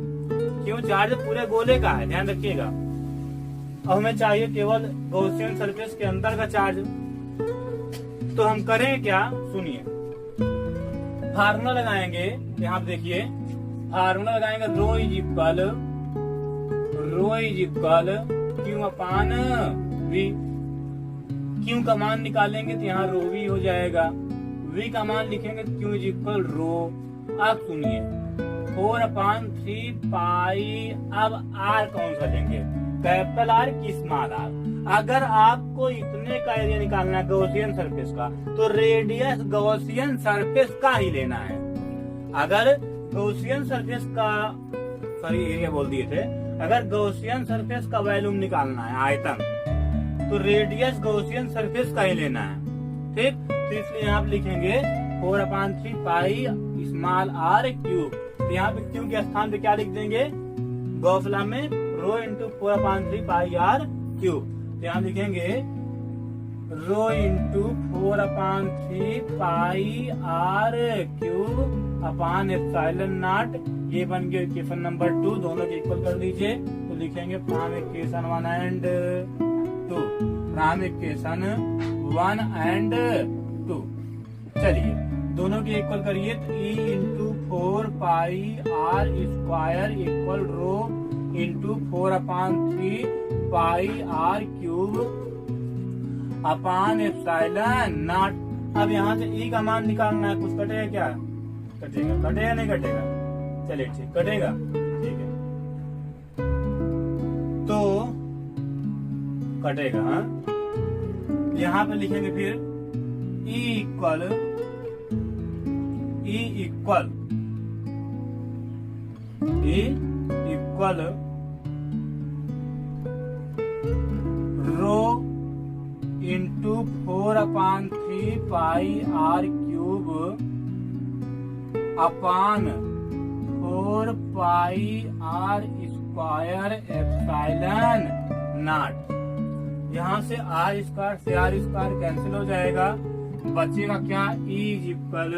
क्यों, चार्ज पूरे गोले का है, ध्यान रखिएगा। अब हमें चाहिए केवल गॉसियन सरफेस के अंदर का चार्ज। तो हम करें क्या, सुनिए, फार्मूला लगाएंगे। यहाँ पे देखिए, फार्मूला लगाएंगे, rho is equal Q upon V. Q का मान निकालेंगे तो यहाँ रो वी हो जाएगा, वी का मान लिखेंगे तो क्यू इज इक्वल रो। अब सुनिए, 4/3 पाई, अब आर कौन सा लेंगे, कैपिटल आर की स्मॉल आर। अगर आपको इतने का एरिया निकालना है गॉसियन सरफेस का, तो रेडियस गॉसियन सरफेस का ही लेना है। अगर गॉसियन सरफेस का, सॉरी एरिया बोल दिए थे, अगर गॉसियन सरफेस का वॉल्यूम निकालना है, आयतन, तो रेडियस गॉसियन सरफेस का ही लेना है। ठीक, तो इसलिए यहाँ पे लिखेंगे 4/3 पाई स्मॉल आर क्यूब। तो यहाँ पे क्यू के स्थान पे क्या लिख देंगे, गॉस लॉ में rho into 4/3 pi R cube. तो यहाँ लिखेंगे rho into 4/3 pi R cube upon epsilon naught. ये बन गया इक्वेशन नंबर 2, दोनों के इक्वल कर लीजिए। तो लिखेंगे from equation 1 and 2, from equation 1 and 2। चलिए दोनों के इक्वल करिए, तो E into 4 pi R square equal rho into 4/3 pi R cube upon epsilon naught. अब यहाँ से ई का मान निकालना है, कुछ कटेगा क्या, कटेगा, कटेगा नहीं कटेगा, चलिए ठीक, कटेगा, ठीक है, तो कटेगा। हाँ, यहाँ पे लिखेंगे फिर E equal rho into 4/3 pi R cube upon 4 pi R square epsilon naught. यहाँ से आर स्क्वायर से आर स्क्वायर कैंसिल हो जाएगा, बचेगा क्या, ई इज इक्वल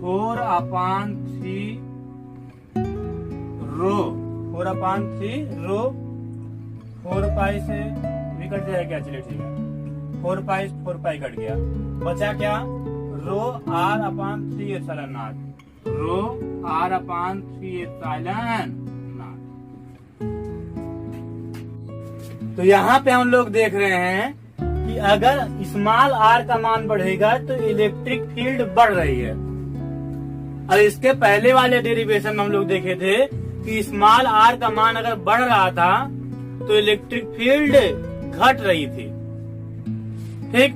4/3 रो, 4/3 रो, 4 पाई से भी कट जाएगा, चलिए ठीक है, 4 पाई कट गया, बचा क्या, rho R upon 3 epsilon naught, rho R upon 3 epsilon naught. तो यहाँ पे हम लोग देख रहे हैं कि अगर स्मॉल आर का मान बढ़ेगा तो इलेक्ट्रिक फील्ड बढ़ रही है, और इसके पहले वाले डेरिवेशन में हम लोग देखे थे कि स्मॉल आर का मान अगर बढ़ रहा था तो इलेक्ट्रिक फील्ड घट रही थी। ठीक,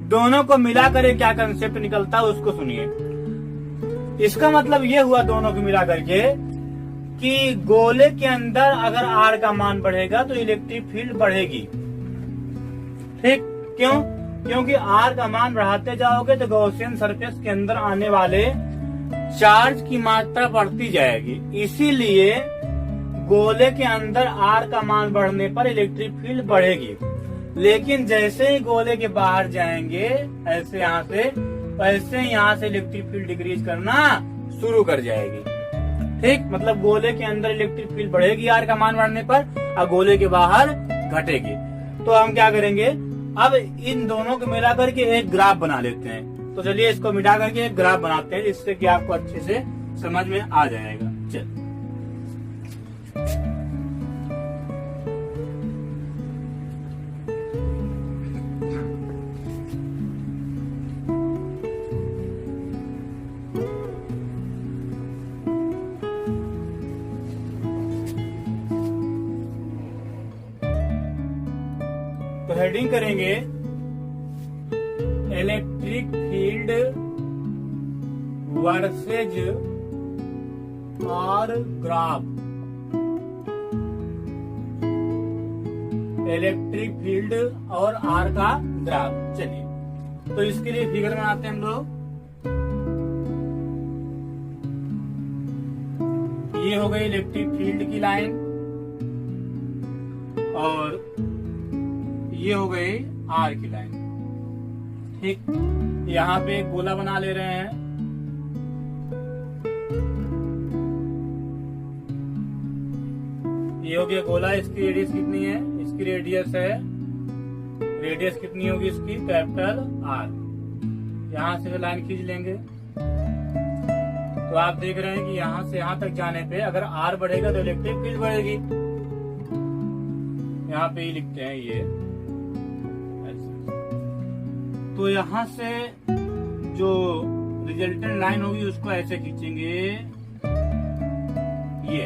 दोनों को मिलाकर क्या कंसेप्ट निकलता है उसको सुनिए। इसका मतलब ये हुआ दोनों को मिलाकर के कि गोले के अंदर अगर आर का मान बढ़ेगा तो इलेक्ट्रिक फील्ड बढ़ेगी। ठीक, क्यों? क्योंकि आर का मान बढ़ाते जाओगे तो गॉसियन सरफेस के अंदर आने वाले चार्ज की मात्रा बढ़ती जाएगी, इसीलिए गोले के अंदर आर का मान बढ़ने पर इलेक्ट्रिक फील्ड बढ़ेगी। लेकिन जैसे ही गोले के बाहर जाएंगे ऐसे यहाँ से इलेक्ट्रिक फील्ड डिक्रीज करना शुरू कर जाएगी। ठीक, मतलब गोले के अंदर इलेक्ट्रिक फील्ड बढ़ेगी आर का मान बढ़ने पर, और गोले के बाहर घटेगी। तो हम क्या करेंगे, अब इन दोनों को मिला करके एक ग्राफ बना लेते हैं। तो चलिए इसको मिटा करके एक ग्राफ बनाते हैं, जिससे कि आपको अच्छे से समझ में आ जाएगा। चल, तो हेडिंग करेंगे electric field versus are graph, electric field और आर का ग्राफ। चलिए, तो इसके लिए फिगर बनाते हैं हम लोग। ये हो गई इलेक्ट्रिक फील्ड की लाइन, और ये हो गई आर की लाइन। ठीक, यहाँ पे एक गोला बना ले रहे हैं। ये हो गया गोला, इसकी रेडियस कितनी है, इसकी रेडियस है, रेडियस कितनी होगी इसकी, कैपिटल आर। यहाँ से लाइन खींच लेंगे तो आप देख रहे हैं कि यहाँ से यहाँ तक जाने पे अगर आर बढ़ेगा तो इलेक्ट्रिक फील्ड बढ़ेगी। यहाँ पे ही लिखते हैं ये। तो यहाँ से जो रिजल्टेंट लाइन होगी उसको ऐसे खींचेंगे, ये।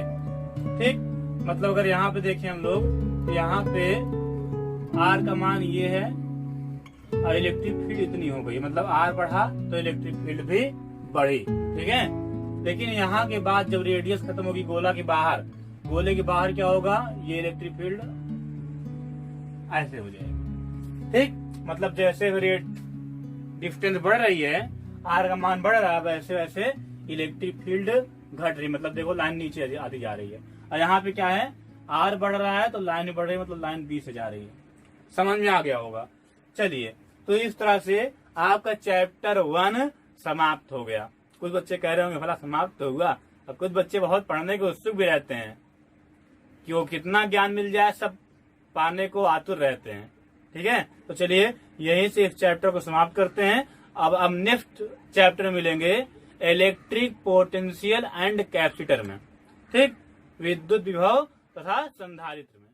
ठीक, मतलब अगर यहाँ पे देखें हम लोग, तो यहाँ पे आर का मान ये है और इलेक्ट्रिक फील्ड इतनी हो गई, मतलब आर बढ़ा तो इलेक्ट्रिक फील्ड भी बढ़ी। ठीक है, लेकिन यहाँ के बाद जब रेडियस खत्म होगी गोला के बाहर, गोले के बाहर क्या होगा, ये इलेक्ट्रिक फील्ड ऐसे हो जाएगी। ठीक, मतलब जैसे रेट डिस्टेंस बढ़ रही है, आर का मान बढ़ रहा है, वैसे वैसे इलेक्ट्रिक फील्ड घट रही, मतलब देखो लाइन नीचे आती जा रही है। और यहाँ पे क्या है, आर बढ़ रहा है तो लाइन भी बढ़ रही है, मतलब लाइन बी से जा रही है। समझ में आ गया होगा। चलिए, तो इस तरह से आपका चैप्टर 1 समाप्त हो गया। कुछ बच्चे कह रहे होंगे भला समाप्त तो हुआ, और कुछ बच्चे बहुत पढ़ने के उत्सुक भी रहते हैं कि वो कितना ज्ञान मिल जाए सब पाने को आतुर रहते हैं। ठीक है, तो चलिए यहीं से इस चैप्टर को समाप्त करते हैं। अब नेक्स्ट चैप्टर मिलेंगे इलेक्ट्रिक पोटेंशियल एंड कैपेसिटर में। ठीक, विद्युत विभव तथा संधारित्र में।